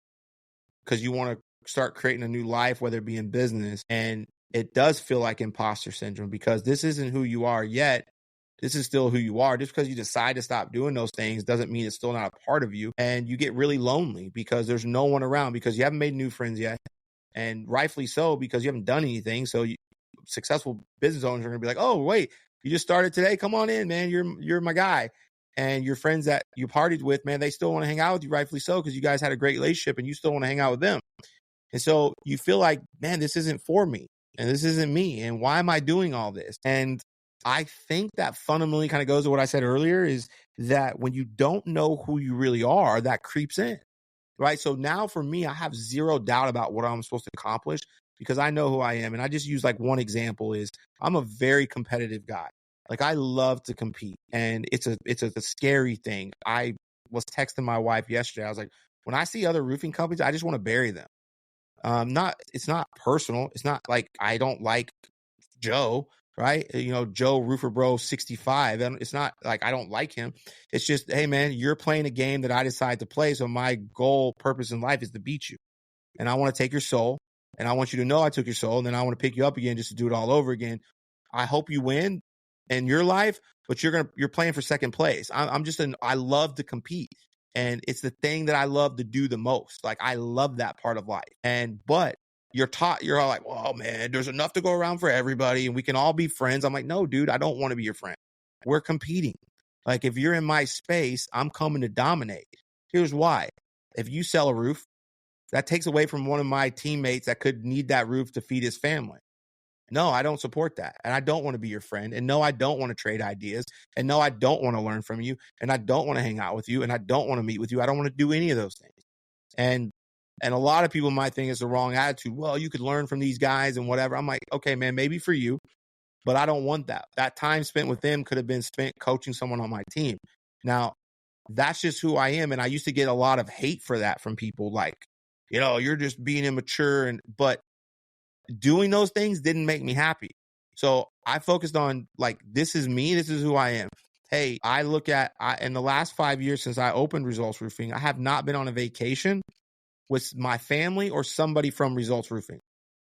because you want to start creating a new life, whether it be in business. And it does feel like imposter syndrome because this isn't who you are yet. This is still who you are. Just because you decide to stop doing those things doesn't mean it's still not a part of you. And you get really lonely because there's no one around, because you haven't made new friends yet. And rightfully so, because you haven't done anything. So successful business owners are going to be like, oh, wait, you just started today? Come on in, man. You're my guy. And your friends that you partied with, man, they still want to hang out with you, rightfully so, because you guys had a great relationship and you still want to hang out with them. And so you feel like, man, this isn't for me and this isn't me. And why am I doing all this? And I think that fundamentally kind of goes to what I said earlier, is that when you don't know who you really are, that creeps in, right? So now for me, I have zero doubt about what I'm supposed to accomplish because I know who I am. And I just use like one example is I'm a very competitive guy. Like I love to compete, and it's a scary thing. I was texting my wife yesterday. I was like, when I see other roofing companies, I just want to bury them. It's not personal. It's not like I don't like Joe, right? Joe Roofer Bro 65. And it's not like I don't like him. It's just, hey man, you're playing a game that I decided to play. So my goal, purpose in life is to beat you. And I want to take your soul, and I want you to know I took your soul, and then I want to pick you up again just to do it all over again. I hope you win in your life, but you're playing for second place. I love to compete. And it's the thing that I love to do the most. Like I love that part of life. But you're all like, well, man, there's enough to go around for everybody and we can all be friends. I'm like, no, dude, I don't want to be your friend. We're competing. Like if you're in my space, I'm coming to dominate. Here's why. If you sell a roof, that takes away from one of my teammates that could need that roof to feed his family. No, I don't support that. And I don't want to be your friend. And no, I don't want to trade ideas. And no, I don't want to learn from you. And I don't want to hang out with you. And I don't want to meet with you. I don't want to do any of those things. And a lot of people might think it's the wrong attitude. Well, you could learn from these guys and whatever. I'm like, okay, man, maybe for you, but I don't want that. That time spent with them could have been spent coaching someone on my team. Now, that's just who I am. And I used to get a lot of hate for that from people like, you're just being immature. But doing those things didn't make me happy. So I focused on like, this is me. This is who I am. Hey, I look at in the last 5 years since I opened Results Roofing, I have not been on a vacation with my family or somebody from Results Roofing.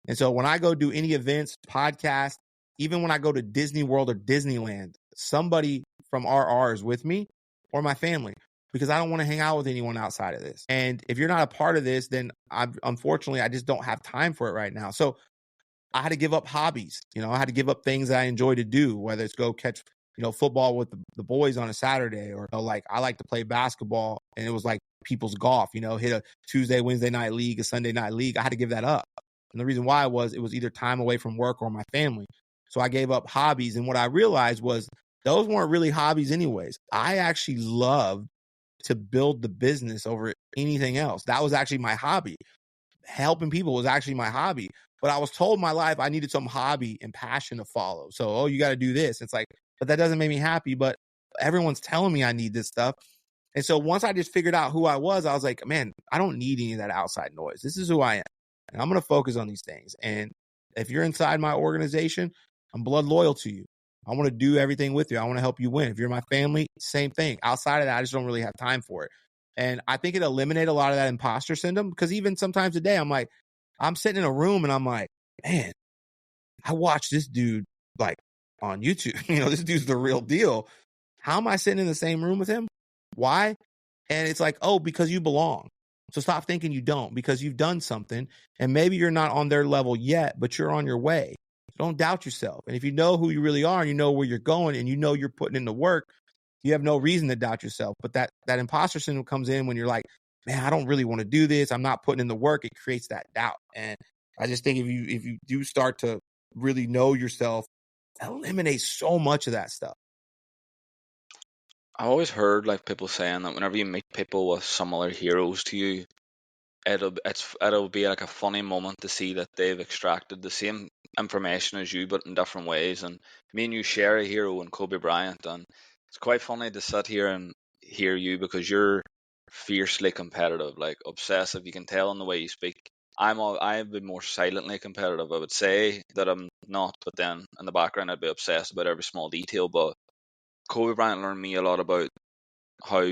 And so when I go do any events, podcasts, even when I go to Disney World or Disneyland, somebody from RR is with me or my family, because I don't want to hang out with anyone outside of this. And if you're not a part of this, then unfortunately, I just don't have time for it right now. So I had to give up hobbies. I had to give up things that I enjoy to do, whether it's go catch, football with the boys on a Saturday, or like I like to play basketball, and it was like people's golf, hit a Tuesday, Wednesday night league, a Sunday night league. I had to give that up. And the reason why it was either time away from work or my family. So I gave up hobbies. And what I realized was those weren't really hobbies anyways. I actually loved to build the business over anything else. That was actually my hobby. Helping people was actually my hobby. But I was told my life I needed some hobby and passion to follow. So, oh, you got to do this. It's like, but that doesn't make me happy. But everyone's telling me I need this stuff. And so once I just figured out who I was like, man, I don't need any of that outside noise. This is who I am. And I'm going to focus on these things. And if you're inside my organization, I'm blood loyal to you. I want to do everything with you. I want to help you win. If you're my family, same thing. Outside of that, I just don't really have time for it. And I think it eliminated a lot of that imposter syndrome, because even sometimes today, I'm like, I'm sitting in a room and I'm like, man, I watched this dude like on YouTube. This dude's the real deal. How am I sitting in the same room with him? Why? And it's like, oh, because you belong. So stop thinking you don't, because you've done something and maybe you're not on their level yet, but you're on your way. Don't doubt yourself. And if you know who you really are and you know where you're going and you know you're putting in the work, you have no reason to doubt yourself. But that imposter syndrome comes in when you're like, man, I don't really want to do this. I'm not putting in the work. It creates that doubt. And I just think if you do start to really know yourself, eliminate so much of that stuff. I always heard like people saying that whenever you meet people with similar heroes to you, it'll be like a funny moment to see that they've extracted the same information as you, but in different ways. And me and you share a hero in Kobe Bryant, and it's quite funny to sit here and hear you because you're fiercely competitive, like obsessive. You can tell in the way you speak. I've been more silently competitive. I would say that I'm not, but then in the background I'd be obsessed about every small detail. But Kobe Bryant learned me a lot about how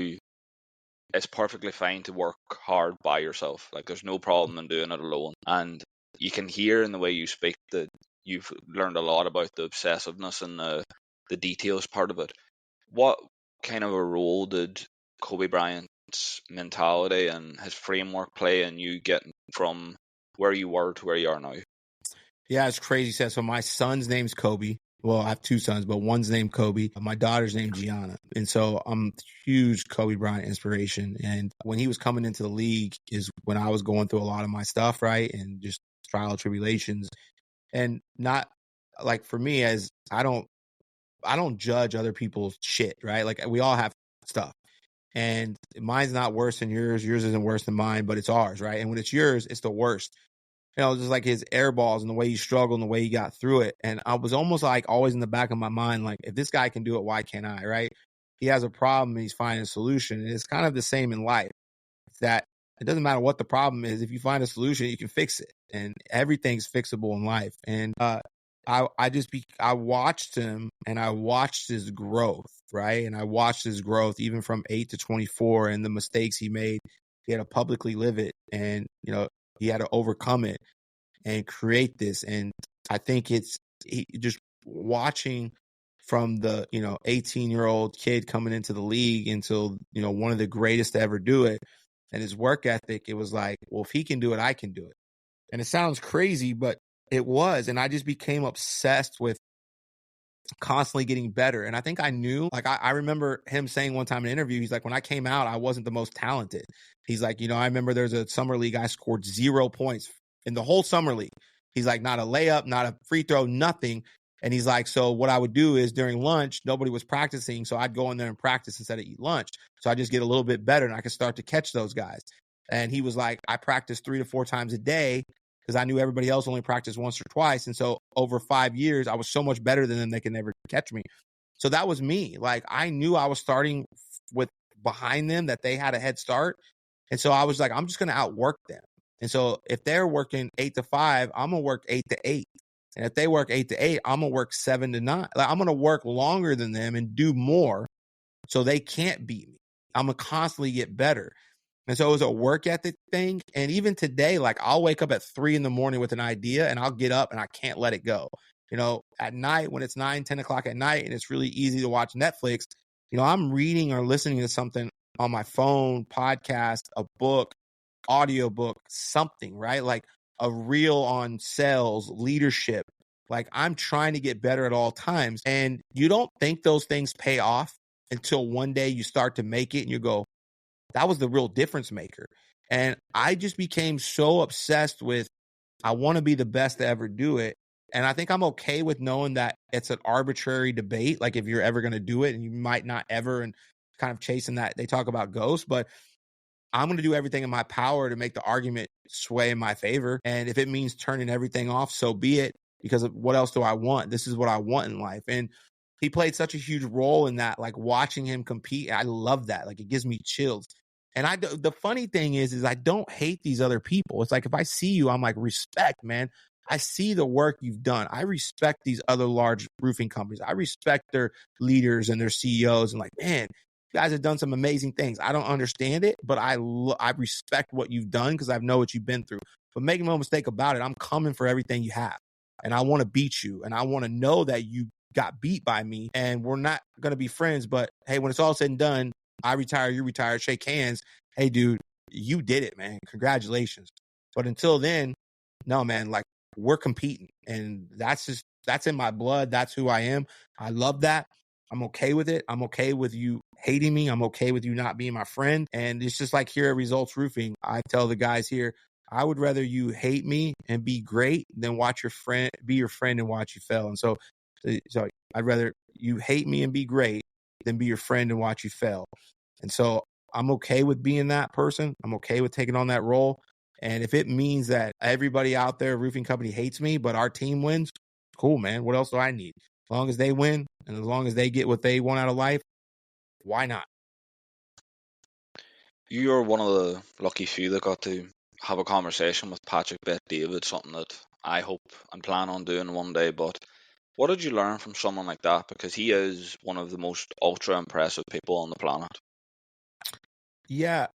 it's perfectly fine to work hard by yourself. Like there's no problem in doing it alone. And you can hear in the way you speak that you've learned a lot about the obsessiveness and the details part of it. What kind of a role did Kobe Bryant's mentality and his framework play in you getting from where you were to where you are now? Yeah, it's crazy. So my son's name's Kobe. Well, I have two sons, but one's named Kobe. My daughter's named Gianna. And so I'm huge Kobe Bryant inspiration. And when he was coming into the league is when I was going through a lot of my stuff, right? And just trial tribulations. And not like for me, as I don't judge other people's shit, right? Like we all have stuff. And mine's not worse than yours. Yours isn't worse than mine, but it's ours, right? And when it's yours, it's the worst. Just like his air balls and the way he struggled and the way he got through it. And I was almost like always in the back of my mind, like, if this guy can do it, why can't I, right? He has a problem and he's finding a solution. And it's kind of the same in life. It's that it doesn't matter what the problem is. If you find a solution, you can fix it. And everything's fixable in life. And I watched him and I watched his growth, right? And I watched his growth even from 8 to 24 and the mistakes he made. He had to publicly live it. And, he had to overcome it and create this. And I think just watching from the, 18-year-old kid coming into the league until, one of the greatest to ever do it, and his work ethic, it was like, well, if he can do it, I can do it. And it sounds crazy, but it was. And I just became obsessed with constantly getting better. And I think I knew, like, I remember him saying one time in an interview, he's like, when I came out, I wasn't the most talented. He's like, I remember there's a summer league, I scored 0 points in the whole summer league. He's like, not a layup, not a free throw, nothing. And he's like, so what I would do is during lunch, nobody was practicing. So I'd go in there and practice instead of eat lunch. So I just get a little bit better and I could start to catch those guys. And he was like, I practiced 3 to 4 times a day, because I knew everybody else only practiced once or twice. And so over 5 years, I was so much better than them, they could never catch me. So that was me. Like, I knew I was starting with behind them, that they had a head start. And so I was like, I'm just going to outwork them. And so if they're working 8 to 5, I'm going to work 8 to 8. And if they work 8 to 8, I'm going to work 7 to 9. Like, I'm going to work longer than them and do more so they can't beat me. I'm going to constantly get better. And so it was a work ethic thing. And even today, like, I'll wake up at 3 a.m. with an idea and I'll get up and I can't let it go. At night when it's 9, 10 o'clock at night and it's really easy to watch Netflix, I'm reading or listening to something on my phone, podcast, a book, audiobook, something, right? Like a reel on sales, leadership. Like, I'm trying to get better at all times. And you don't think those things pay off until one day you start to make it and you go, that was the real difference maker. And I just became so obsessed with, I want to be the best to ever do it. And I think I'm okay with knowing that it's an arbitrary debate. Like if you're ever going to do it, and you might not ever, and kind of chasing that, they talk about ghosts, but I'm going to do everything in my power to make the argument sway in my favor. And if it means turning everything off, so be it, because what else do I want? This is what I want in life. And he played such a huge role in that, like watching him compete. I love that. Like it gives me chills. And the funny thing is I don't hate these other people. It's like, if I see you, I'm like, respect, man. I see the work you've done. I respect these other large roofing companies. I respect their leaders and their CEOs, and like, man, you guys have done some amazing things. I don't understand it, but I respect what you've done because I know what you've been through. But make no mistake about it, I'm coming for everything you have. And I want to beat you. And I want to know that you got beat by me. And we're not going to be friends. But hey, when it's all said and done, I retire, you retire, shake hands. Hey, dude, you did it, man. Congratulations. But until then, no, man, like we're competing. And that's in my blood. That's who I am. I love that. I'm okay with it. I'm okay with you hating me. I'm okay with you not being my friend. And it's just like here at Results Roofing, I tell the guys here, I would rather you hate me and be great than be your friend and watch you fail. And so I'd rather you hate me and be great than be your friend and watch you fail. And so I'm okay with being that person. I'm okay with taking on that role. And if it means that everybody out there, roofing company, hates me, but our team wins, cool, man. What else do I need? As long as they win and as long as they get what they want out of life, why not? You're one of the lucky few that got to have a conversation with Patrick Bet-David, something that I hope and plan on doing one day. But what did you learn from someone like that? Because he is one of the most ultra impressive people on the planet. Yeah,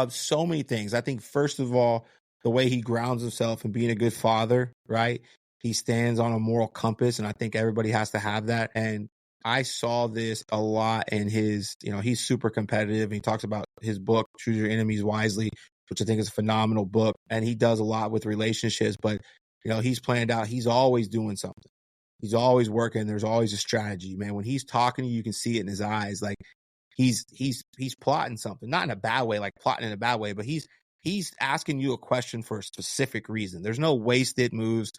so many things. I think, first of all, the way he grounds himself and being a good father, right? He stands on a moral compass, and I think everybody has to have that. And I saw this a lot in his, he's super competitive. And he talks about his book, Choose Your Enemies Wisely, which I think is a phenomenal book. And he does a lot with relationships, but, he's planned out. He's always doing something. He's always working. There's always a strategy, man. When he's talking to you, you can see it in his eyes. Like, he's plotting something, not in a bad way, like plotting in a bad way, but he's asking you a question for a specific reason. There's no wasted moves.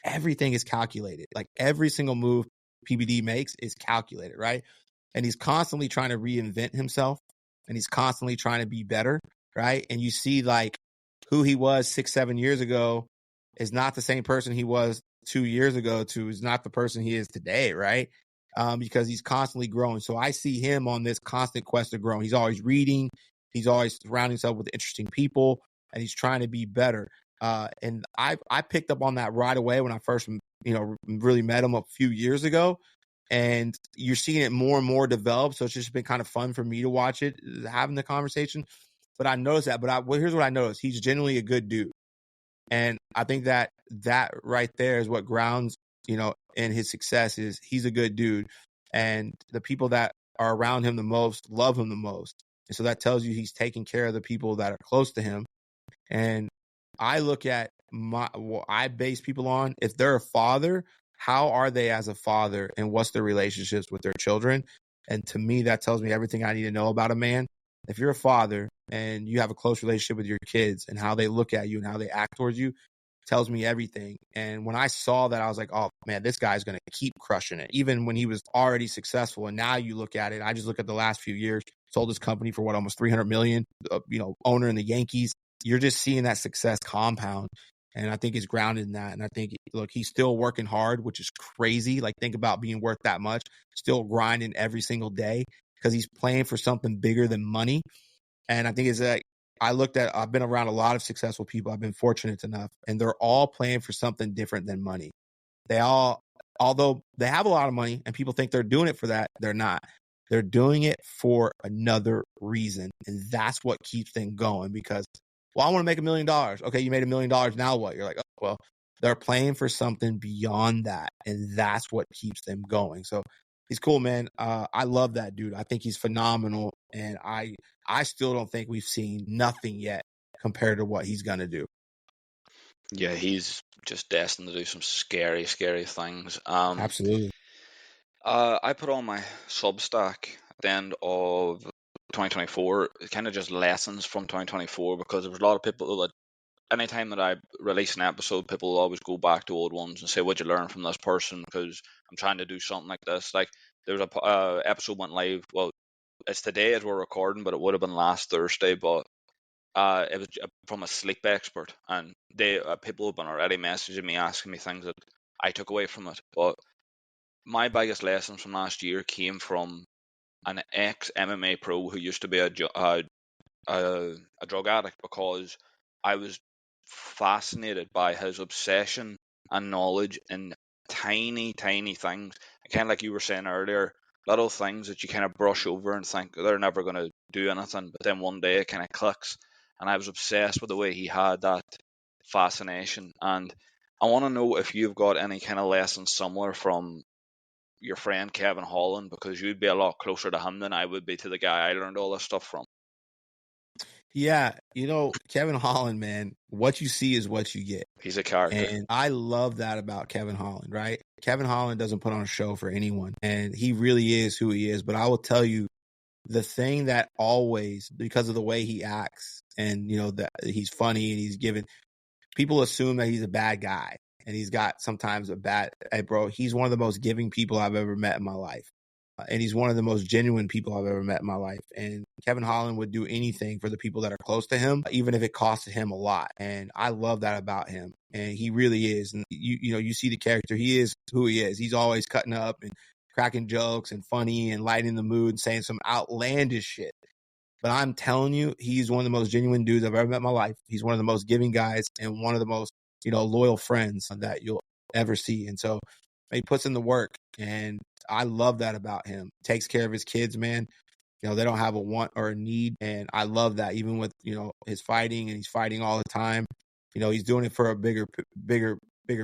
Everything is calculated. Like every single move PBD makes is calculated, right? And he's constantly trying to reinvent himself, and he's constantly trying to be better, right? And you see like who he was 6-7 years ago is not the same person he was 2 years ago is not the person he is today, right? Because he's constantly growing. So I see him on this constant quest of growing. He's always reading. He's always surrounding himself with interesting people, and he's trying to be better. And I picked up on that right away when I first, really met him a few years ago. And you're seeing it more and more develop. So it's just been kind of fun for me to watch it, having the conversation. But I noticed that. But here's what I noticed. He's genuinely a good dude. And I think that right there is what grounds, in his success is he's a good dude. And the people that are around him the most love him the most. And so that tells you he's taking care of the people that are close to him. And I look at what I base people on. If they're a father, how are they as a father, and what's their relationships with their children? And to me, that tells me everything I need to know about a man. If you're a father and you have a close relationship with your kids and how they look at you and how they act towards you, tells me everything. And when I saw that, I was like, oh man, this guy's going to keep crushing it. Even when he was already successful. And now you look at it, I just look at the last few years, sold his company for almost 300 million, owner in the Yankees. You're just seeing that success compound. And I think it's grounded in that. And I think, look, he's still working hard, which is crazy. Like, think about being worth that much, still grinding every single day because he's playing for something bigger than money. And I think it's like, I've been around a lot of successful people. I've been fortunate enough, and they're all playing for something different than money. Although they have a lot of money and people think they're doing it for that, they're not. They're doing it for another reason. And that's what keeps them going because, well, I want to make $1 million. Okay, you made $1 million. Now what? You're like, oh, well, they're playing for something beyond that. And that's what keeps them going. So he's cool, man. I love that dude. I think he's phenomenal. And I still don't think we've seen nothing yet compared to what he's going to do. Yeah, he's just destined to do some scary, scary things. Absolutely. I put on my Substack at the end of 2024, kind of just lessons from 2024, because there was a lot of people that anytime that I release an episode, people will always go back to old ones and say, "What'd you learn from this person?" Because I'm trying to do something like this. Like there's a episode went live. Well, it's today as we're recording, but it would have been last Thursday. But it was from a sleep expert, and they people have been already messaging me asking me things that I took away from it. But my biggest lessons from last year came from an ex MMA pro who used to be a drug addict, because I was fascinated by his obsession and knowledge in tiny, tiny things. Kind of like you were saying earlier, little things that you kind of brush over and think they're never going to do anything, but then one day it kind of clicks. And I was obsessed with the way he had that fascination. And I want to know if you've got any kind of lessons similar from your friend Kevin Holland, because you'd be a lot closer to him than I would be to the guy I learned all this stuff from. Yeah, Kevin Holland, man, what you see is what you get. He's a character. And I love that about Kevin Holland, right? Kevin Holland doesn't put on a show for anyone, and he really is who he is. But I will tell you, the thing that always, because of the way he acts, and that he's funny and he's given, people assume that he's a bad guy, and he's got sometimes a bad. Hey, bro, he's one of the most giving people I've ever met in my life. And he's one of the most genuine people I've ever met in my life. And Kevin Holland would do anything for the people that are close to him, even if it costed him a lot. And I love that about him. And he really is. And you see the character. He is who he is. He's always cutting up and cracking jokes and funny and lighting the mood and saying some outlandish shit. But I'm telling you, he's one of the most genuine dudes I've ever met in my life. He's one of the most giving guys and one of the most, loyal friends that you'll ever see. And so he puts in the work, and I love that about him. Takes care of his kids, man. They don't have a want or a need, and I love that. Even with his fighting, and he's fighting all the time. He's doing it for a bigger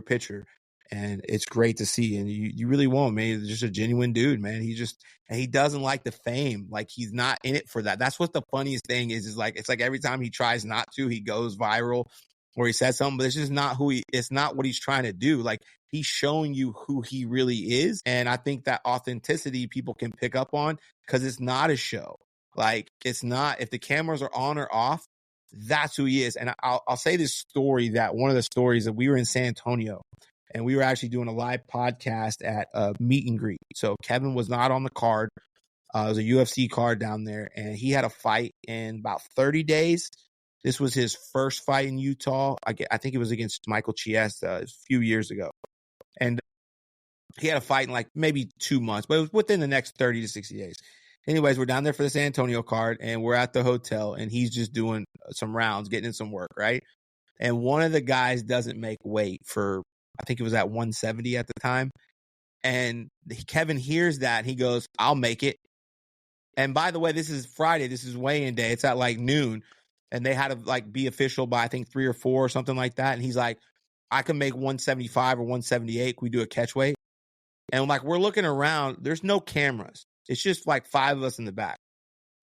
picture, and it's great to see. And you really won't, man. He's just a genuine dude, man. And he doesn't like the fame. Like, he's not in it for that. That's what the funniest thing is like, it's like every time he tries not to, he goes viral or he says something, but it's just not it's not what he's trying to do. Like, he's showing you who he really is. And I think that authenticity people can pick up on, because it's not a show. Like, it's not, if the cameras are on or off, that's who he is. And I'll say this story, that one of the stories that we were in San Antonio, and we were actually doing a live podcast at a meet and greet. So Kevin was not on the card. It was a UFC card down there, and he had a fight in about 30 days. This was his first fight in Utah. I think it was against Michael Chiesa a few years ago. And he had a fight in like maybe 2 months, but it was within the next 30 to 60 days. Anyways, we're down there for the San Antonio card, and we're at the hotel, and he's just doing some rounds, getting in some work, right? And one of the guys doesn't make weight for, I think it was at 170 at the time. And Kevin hears that, and he goes, "I'll make it." And by the way, this is Friday. This is weigh-in day. It's at like noon. And they had to like be official by, I think, 3 or 4 or something like that. And he's like, "I can make 175 or 178. Can we do a catch weight?" And like, we're looking around. There's no cameras. It's just like 5 of us in the back.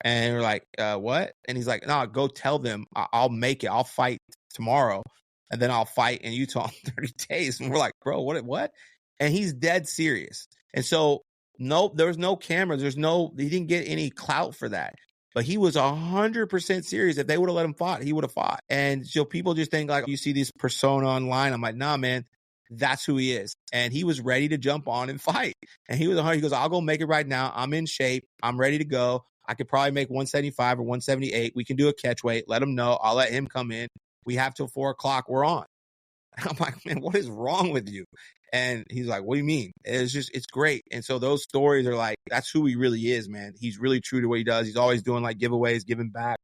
And we're like, what? And he's like, "No, go tell them I'll make it. I'll fight tomorrow. And then I'll fight in Utah in 30 days. And we're like, "Bro, what?" And he's dead serious. And so, nope, there was no cameras. He didn't get any clout for that. But he was 100% serious. If they would have let him fight, he would have fought. And so people just think, like, you see this persona online. I'm like, nah, man, that's who he is. And he was ready to jump on and fight. And he goes, "I'll go make it right now. I'm in shape. I'm ready to go. I could probably make 175 or 178. We can do a catch weight. Let him know. I'll let him come in. We have till 4 o'clock. We're on." And I'm like, "Man, what is wrong with you?" And he's like, "What do you mean?" It's great. And so those stories are like, that's who he really is, man. He's really true to what he does. He's always doing like giveaways, giving back.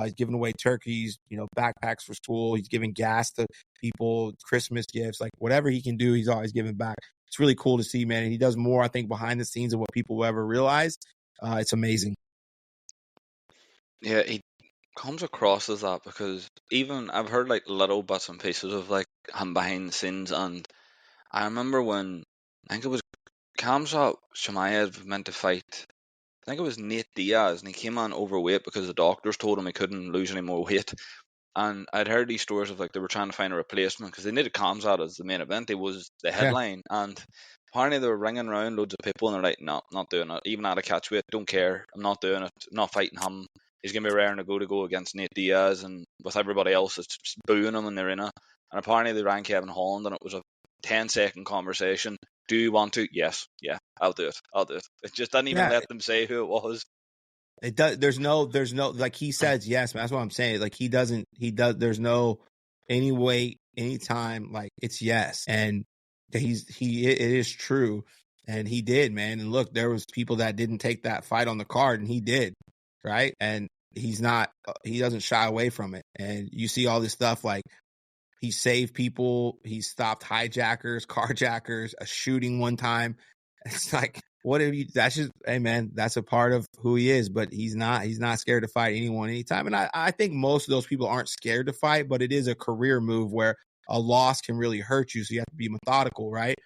He's giving away turkeys, backpacks for school. He's giving gas to people, Christmas gifts, like whatever he can do, he's always giving back. It's really cool to see, man. And he does more, I think, behind the scenes of what people will ever realize. It's amazing. Yeah, he comes across as that, because even I've heard like little bits and pieces of like him behind the scenes, and I remember when, I think it was Khamzat Chimaev meant to fight, I think it was Nate Diaz, and he came on overweight because the doctors told him he couldn't lose any more weight. And I'd heard these stories of like they were trying to find a replacement because they needed Khamzat as the main event. He was the headline, and apparently they were ringing around loads of people, and they're like, "No, not doing it. Even at a catch weight, don't care. I'm not doing it. I'm not fighting him." he's going to be raring to go against Nate Diaz, and with everybody else that's booing him in the arena. And apparently they rang Kevin Holland, and it was a 10-second conversation. Do you want to? Yes. Yeah, I'll do it. It just didn't even let them say who it was. It does. There's no, like he says yes, man. That's what I'm saying. Like he does, there's no any wait, anytime. Like it's yes. And it is true. And he did, man. And look, there was people that didn't take that fight on the card, and he did. Right. And he doesn't shy away from it. And you see all this stuff like he saved people. He stopped hijackers, carjackers, a shooting one time. It's like, what have you? That's just, hey man, that's a part of who he is. But he's not scared to fight anyone, anytime. And I think most of those people aren't scared to fight, but it is a career move where a loss can really hurt you. So you have to be methodical, right?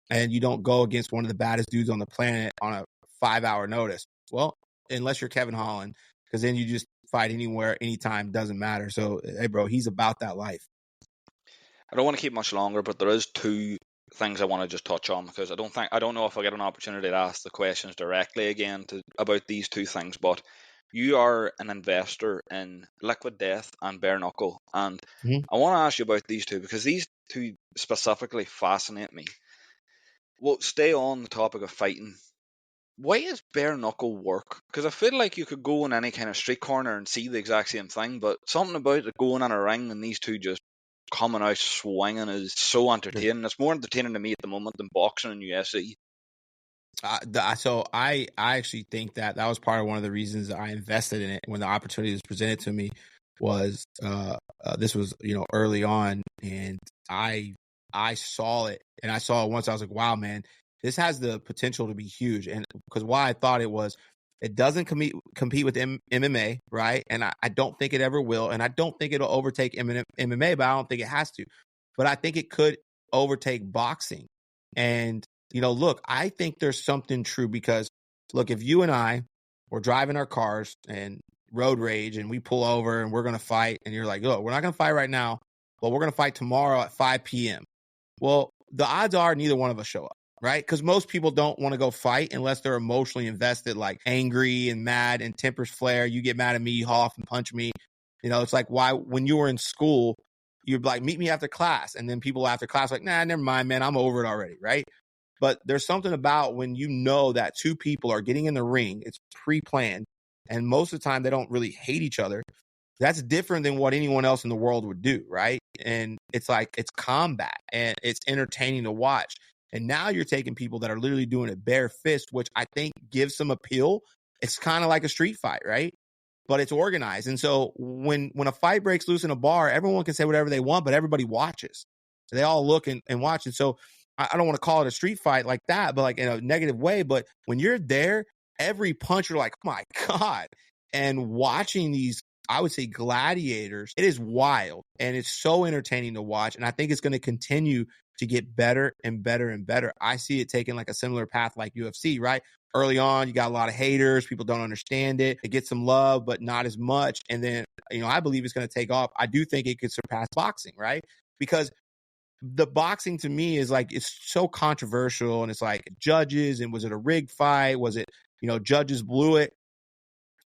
And you don't go against one of the baddest dudes on the planet on a 5-hour notice. Well, unless you're Kevin Holland, because then you just fight anywhere, anytime, doesn't matter. So, hey, bro, he's about that life. I don't want to keep much longer, but there is two things I want to just touch on, because I don't know if I'll get an opportunity to ask the questions directly again about these two things. But you are an investor in Liquid Death and Bare Knuckle, and I want to ask you about these two because these two specifically fascinate me. Well, stay on the topic of fighting. Why does Bare Knuckle work? Because I feel like you could go in any kind of street corner and see the exact same thing, but something about it going in a ring and these two just coming out swinging is so entertaining. It's more entertaining to me at the moment than boxing and UFC. So I actually think that was part of one of the reasons I invested in it when the opportunity was presented to me. Was this was early on, and I saw it, and I saw it once. I was like, wow, man, this has the potential to be huge. And because why I thought it doesn't compete with MMA, right? And I don't think it ever will. And I don't think it'll overtake MMA, but I don't think it has to. But I think it could overtake boxing. And, look, I think there's something true because, look, if you and I were driving our cars and road rage and we pull over and we're going to fight and you're like, look, we're not going to fight right now, but we're going to fight tomorrow at 5 p.m. Well, the odds are neither one of us show up. Right? Because most people don't want to go fight unless they're emotionally invested, like angry and mad and tempers flare. You get mad at me, you haul off and punch me. It's like why when you were in school, you'd be like, meet me after class. And then people after class like, nah, never mind, man, I'm over it already. Right? But there's something about when you know that two people are getting in the ring, it's pre-planned. And most of the time they don't really hate each other. That's different than what anyone else in the world would do. Right? And it's like, it's combat and it's entertaining to watch. And now you're taking people that are literally doing it bare fist, which I think gives some appeal. It's kind of like a street fight, right? But it's organized. And so when a fight breaks loose in a bar, everyone can say whatever they want, but everybody watches. They all look and watch. And so I don't want to call it a street fight like that, but like in a negative way. But when you're there, every punch, you're like, oh my God. And watching these, I would say, gladiators, it is wild. And it's so entertaining to watch. And I think it's going to continue to get better and better and better. I see it taking like a similar path like UFC, right? Early on, you got a lot of haters. People don't understand it. It gets some love, but not as much. And then, I believe it's going to take off. I do think it could surpass boxing, right? Because the boxing to me is like, it's so controversial and it's like judges and was it a rigged fight? Was it, judges blew it?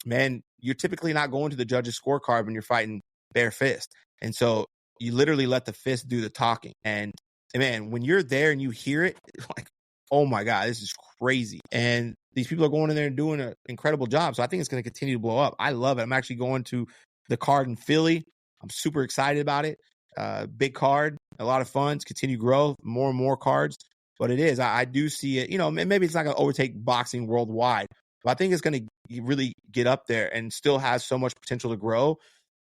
Man, you're typically not going to the judges' scorecard when you're fighting bare fist. And so you literally let the fist do the talking. And man, when you're there and you hear it, it's like, oh my God, this is crazy. And these people are going in there and doing an incredible job. So I think it's going to continue to blow up. I love it. I'm actually going to the card in Philly. I'm super excited about it. Big card, a lot of fun, continue growth, more and more cards. But it is, I do see it, maybe it's not going to overtake boxing worldwide, but I think it's going to really get up there and still has so much potential to grow.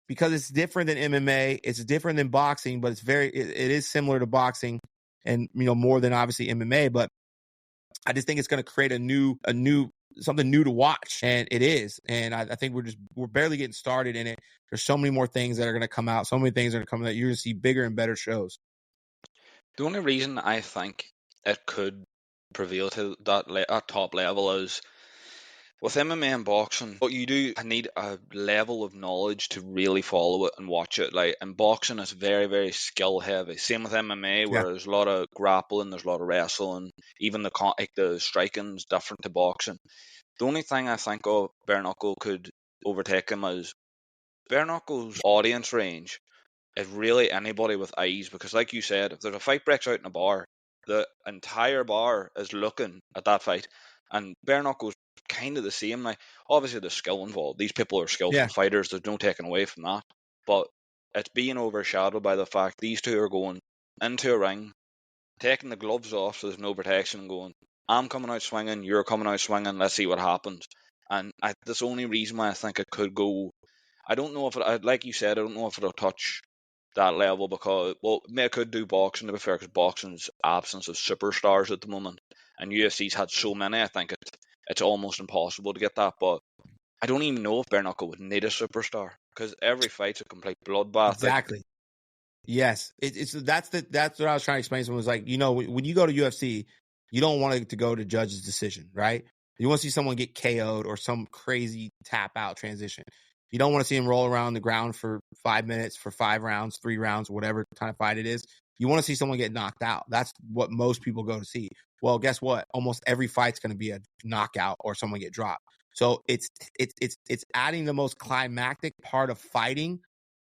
Because it's different than MMA, it's different than boxing, but it is similar to boxing, and more than obviously MMA. But I just think it's going to create something new to watch, and it is. And I think we're barely getting started in it. There's so many more things that are going to come out, so many things that are going to come out. You're going to see bigger and better shows. The only reason I think it could prevail to that top level is, with MMA and boxing, what you do need a level of knowledge to really follow it and watch it. Like in boxing, it's very, very skill heavy. Same with MMA, where there's a lot of grappling, there's a lot of wrestling, even the striking is different to boxing. The only thing I think of bare knuckle could overtake him is bare knuckles audience range is really anybody with eyes, because like you said, if there's a fight breaks out in a bar, the entire bar is looking at that fight. And bare knuckles kind of the same. Like, obviously there's skill involved. These people are skillful fighters, there's no taking away from that. But it's being overshadowed by the fact these two are going into a ring, taking the gloves off so there's no protection, and going, I'm coming out swinging, you're coming out swinging, let's see what happens. And that's the only reason why I think it could go. I don't know if it, like you said, I don't know if it'll touch that level, because, well, it could do boxing, to be fair, because boxing's absence of superstars at the moment, and UFC's had so many, I think it's almost impossible to get that. But I don't even know if bare knuckle would need a superstar, because every fight's a complete bloodbath. Exactly. Yes, that's what I was trying to explain. Someone was like, when you go to UFC, you don't want it to go to judge's decision, right? You want to see someone get KO'd or some crazy tap out transition. You don't want to see him roll around the ground for 5 minutes, for 5 rounds, 3 rounds, whatever kind of fight it is. You want to see someone get knocked out. That's what most people go to see. Well, guess what? Almost every fight's going to be a knockout or someone get dropped. So it's adding the most climactic part of fighting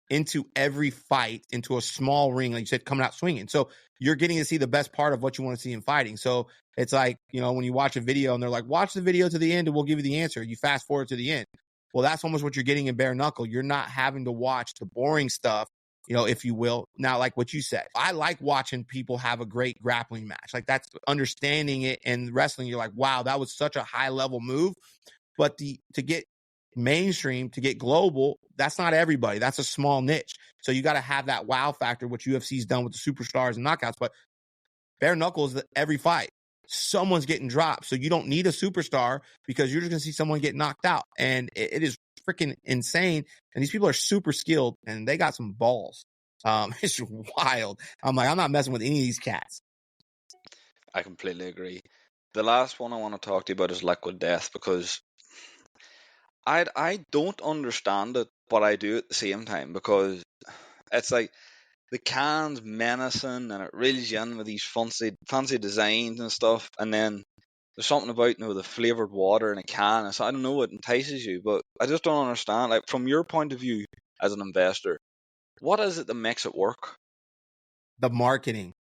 into every fight, into a small ring, like you said, coming out swinging. So you're getting to see the best part of what you want to see in fighting. So it's like, when you watch a video and they're like, watch the video to the end and we'll give you the answer. You fast forward to the end. Well, that's almost what you're getting in bare knuckle. You're not having to watch the boring stuff, if you will. Now, like what you said, I like watching people have a great grappling match. Like, that's understanding it. And wrestling, you're like, wow, that was such a high level move. But to get mainstream, to get global, that's not everybody. That's a small niche. So you got to have that wow factor, which UFC's done with the superstars and knockouts. But bare knuckles, every fight, someone's getting dropped. So you don't need a superstar, because you're just going to see someone get knocked out. And it is freaking insane. And these people are super skilled and they got some balls. It's wild. I'm not messing with any of these cats. I completely agree. The last one I want to talk to you about is Liquid Death, because I don't understand it, but I do at the same time, because it's like the can's menacing and it reels you in with these fancy designs and stuff, and then there's something about the flavored water in a can. So I don't know, it entices you, but I just don't understand. Like, from your point of view as an investor, what is it that makes it work? The marketing.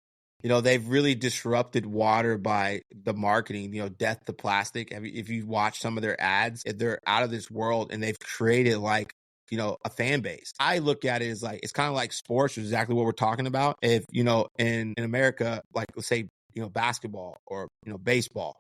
They've really disrupted water by the marketing, death to plastic. If you watch some of their ads, they're out of this world, and they've created a fan base. I look at it as like, it's kind of like sports, which is exactly what we're talking about. If, in America, like, let's say, basketball or, baseball,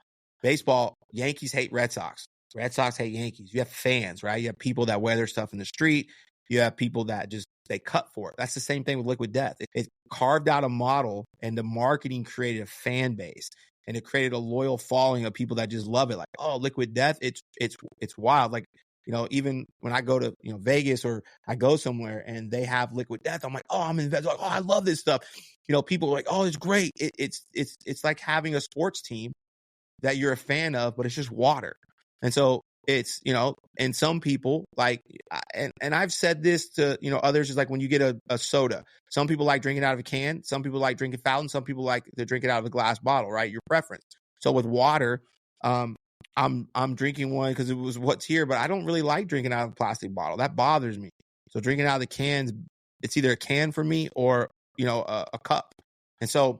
Yankees hate Red Sox. Red Sox hate Yankees. You have fans, right? You have people that wear their stuff in the street. You have people that just, they cut for it. That's the same thing with Liquid Death. It carved out a model, and the marketing created a fan base, and it created a loyal following of people that just love it. Like, oh, Liquid Death, it's wild. Like, even when I go to Vegas, or I go somewhere and they have Liquid Death, I'm like, oh, I'm invested. Like, oh, I love this stuff. People are like, oh, it's great. It's like having a sports team that you're a fan of, but it's just water. And so it's, and some people like, and I've said this to, others, is like, when you get a soda, some people like drinking out of a can, some people like drinking fountain, some people like to drink it out of a glass bottle, right? Your preference. So with water, I'm drinking one because it was what's here, but I don't really like drinking out of a plastic bottle. That bothers me. So drinking out of the cans, it's either a can for me or, a cup. And so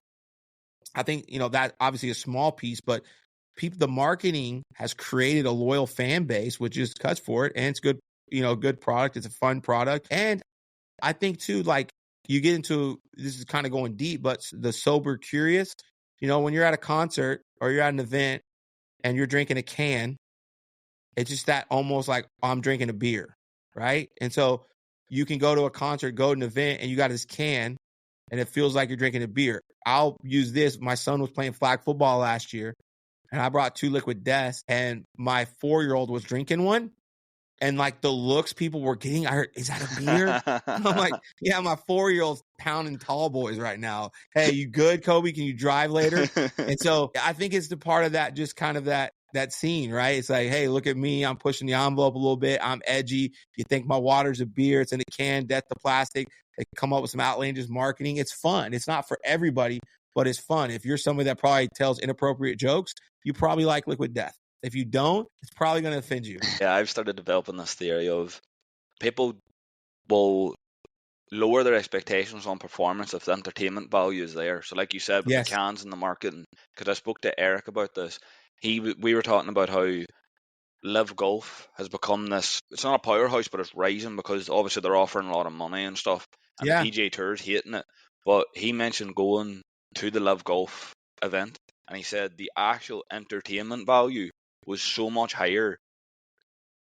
I think, that obviously a small piece, but the marketing has created a loyal fan base, which is cuts for it. And it's good, good product. It's a fun product. And I think too, like, you get into, this is kind of going deep, but the sober curious, when you're at a concert or you're at an event and you're drinking a can, it's just that almost like, oh, I'm drinking a beer, right? And so you can go to a concert, go to an event, and you got this can, and it feels like you're drinking a beer. I'll use this. My son was playing flag football last year, and I brought 2 Liquid Deaths, and my 4-year-old was drinking one. And like the looks people were getting, I heard, is that a beer? I'm like, yeah, my 4-year-old's pounding tall boys right now. Hey, you good, Kobe? Can you drive later? And so I think it's the part of that, just kind of that scene, right? It's like, hey, look at me. I'm pushing the envelope a little bit. I'm edgy. You think my water's a beer. It's in a can, death to plastic. They come up with some outlandish marketing. It's fun. It's not for everybody, but it's fun. If you're somebody that probably tells inappropriate jokes, you probably like Liquid Death. If you don't, it's probably going to offend you. Yeah, I've started developing this theory of people will lower their expectations on performance if the entertainment value is there. So like you said, with the Yes. cans in the market, because I spoke to Eric about this, we were talking about how Live Golf has become this, it's not a powerhouse, but it's rising because obviously they're offering a lot of money and stuff, and the Yeah. PGA Tour's hating it. But he mentioned going to the Live Golf event, and he said the actual entertainment value was so much higher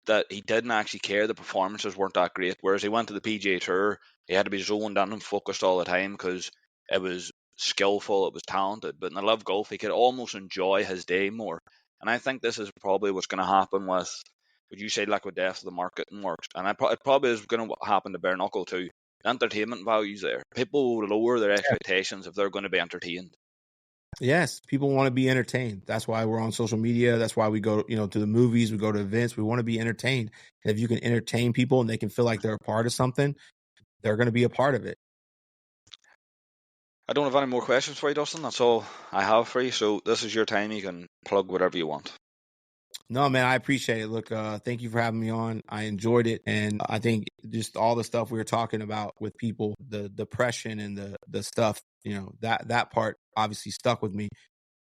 that he didn't actually care. The performances weren't that great. Whereas he went to the PGA Tour, he had to be zoned in and focused all the time because it was skillful, it was talented. But in the Live Golf, he could almost enjoy his day more. And I think this is probably what's going to happen with, would you say, like with death of the marketing works? And it probably is going to happen to bare knuckle too. The entertainment values there. People will lower their expectations if they're going to be entertained. Yes, people want to be entertained. That's why we're on social media. That's why we go, to the movies, we go to events. We want to be entertained. And if you can entertain people and they can feel like they're a part of something, they're going to be a part of it. I don't have any more questions for you, Dustin. That's all I have for you. So this is your time. You can plug whatever you want. No, man, I appreciate it. Look, thank you for having me on. I enjoyed it. And I think just all the stuff we were talking about with people, the depression and the stuff, that part obviously stuck with me.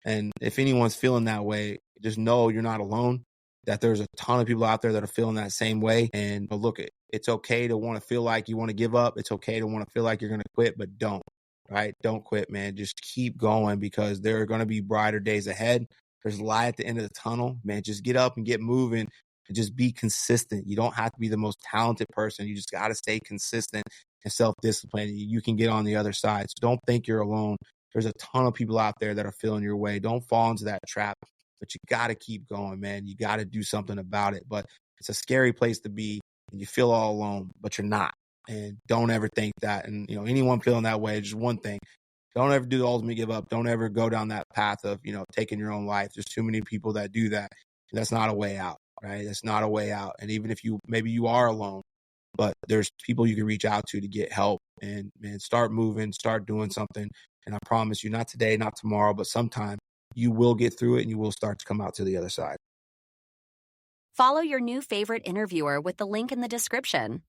And if anyone's feeling that way, just know you're not alone, that there's a ton of people out there that are feeling that same way. And look, it's okay to want to feel like you want to give up. It's okay to want to feel like you're going to quit, but don't, right? Don't quit, man. Just keep going because there are going to be brighter days ahead. There's light at the end of the tunnel, man. Just get up and get moving and just be consistent. You don't have to be the most talented person. You just got to stay consistent and self-disciplined. You can get on the other side. So don't think you're alone. There's a ton of people out there that are feeling your way. Don't fall into that trap, but you got to keep going, man. You got to do something about it. But it's a scary place to be and you feel all alone, but you're not. And don't ever think that. And, anyone feeling that way, just one thing. Don't ever do the ultimate give up. Don't ever go down that path of, taking your own life. There's too many people that do that. That's not a way out, right? That's not a way out. And even if maybe you are alone, but there's people you can reach out to get help and start moving, start doing something. And I promise you, not today, not tomorrow, but sometime you will get through it and you will start to come out to the other side. Follow your new favorite interviewer with the link in the description.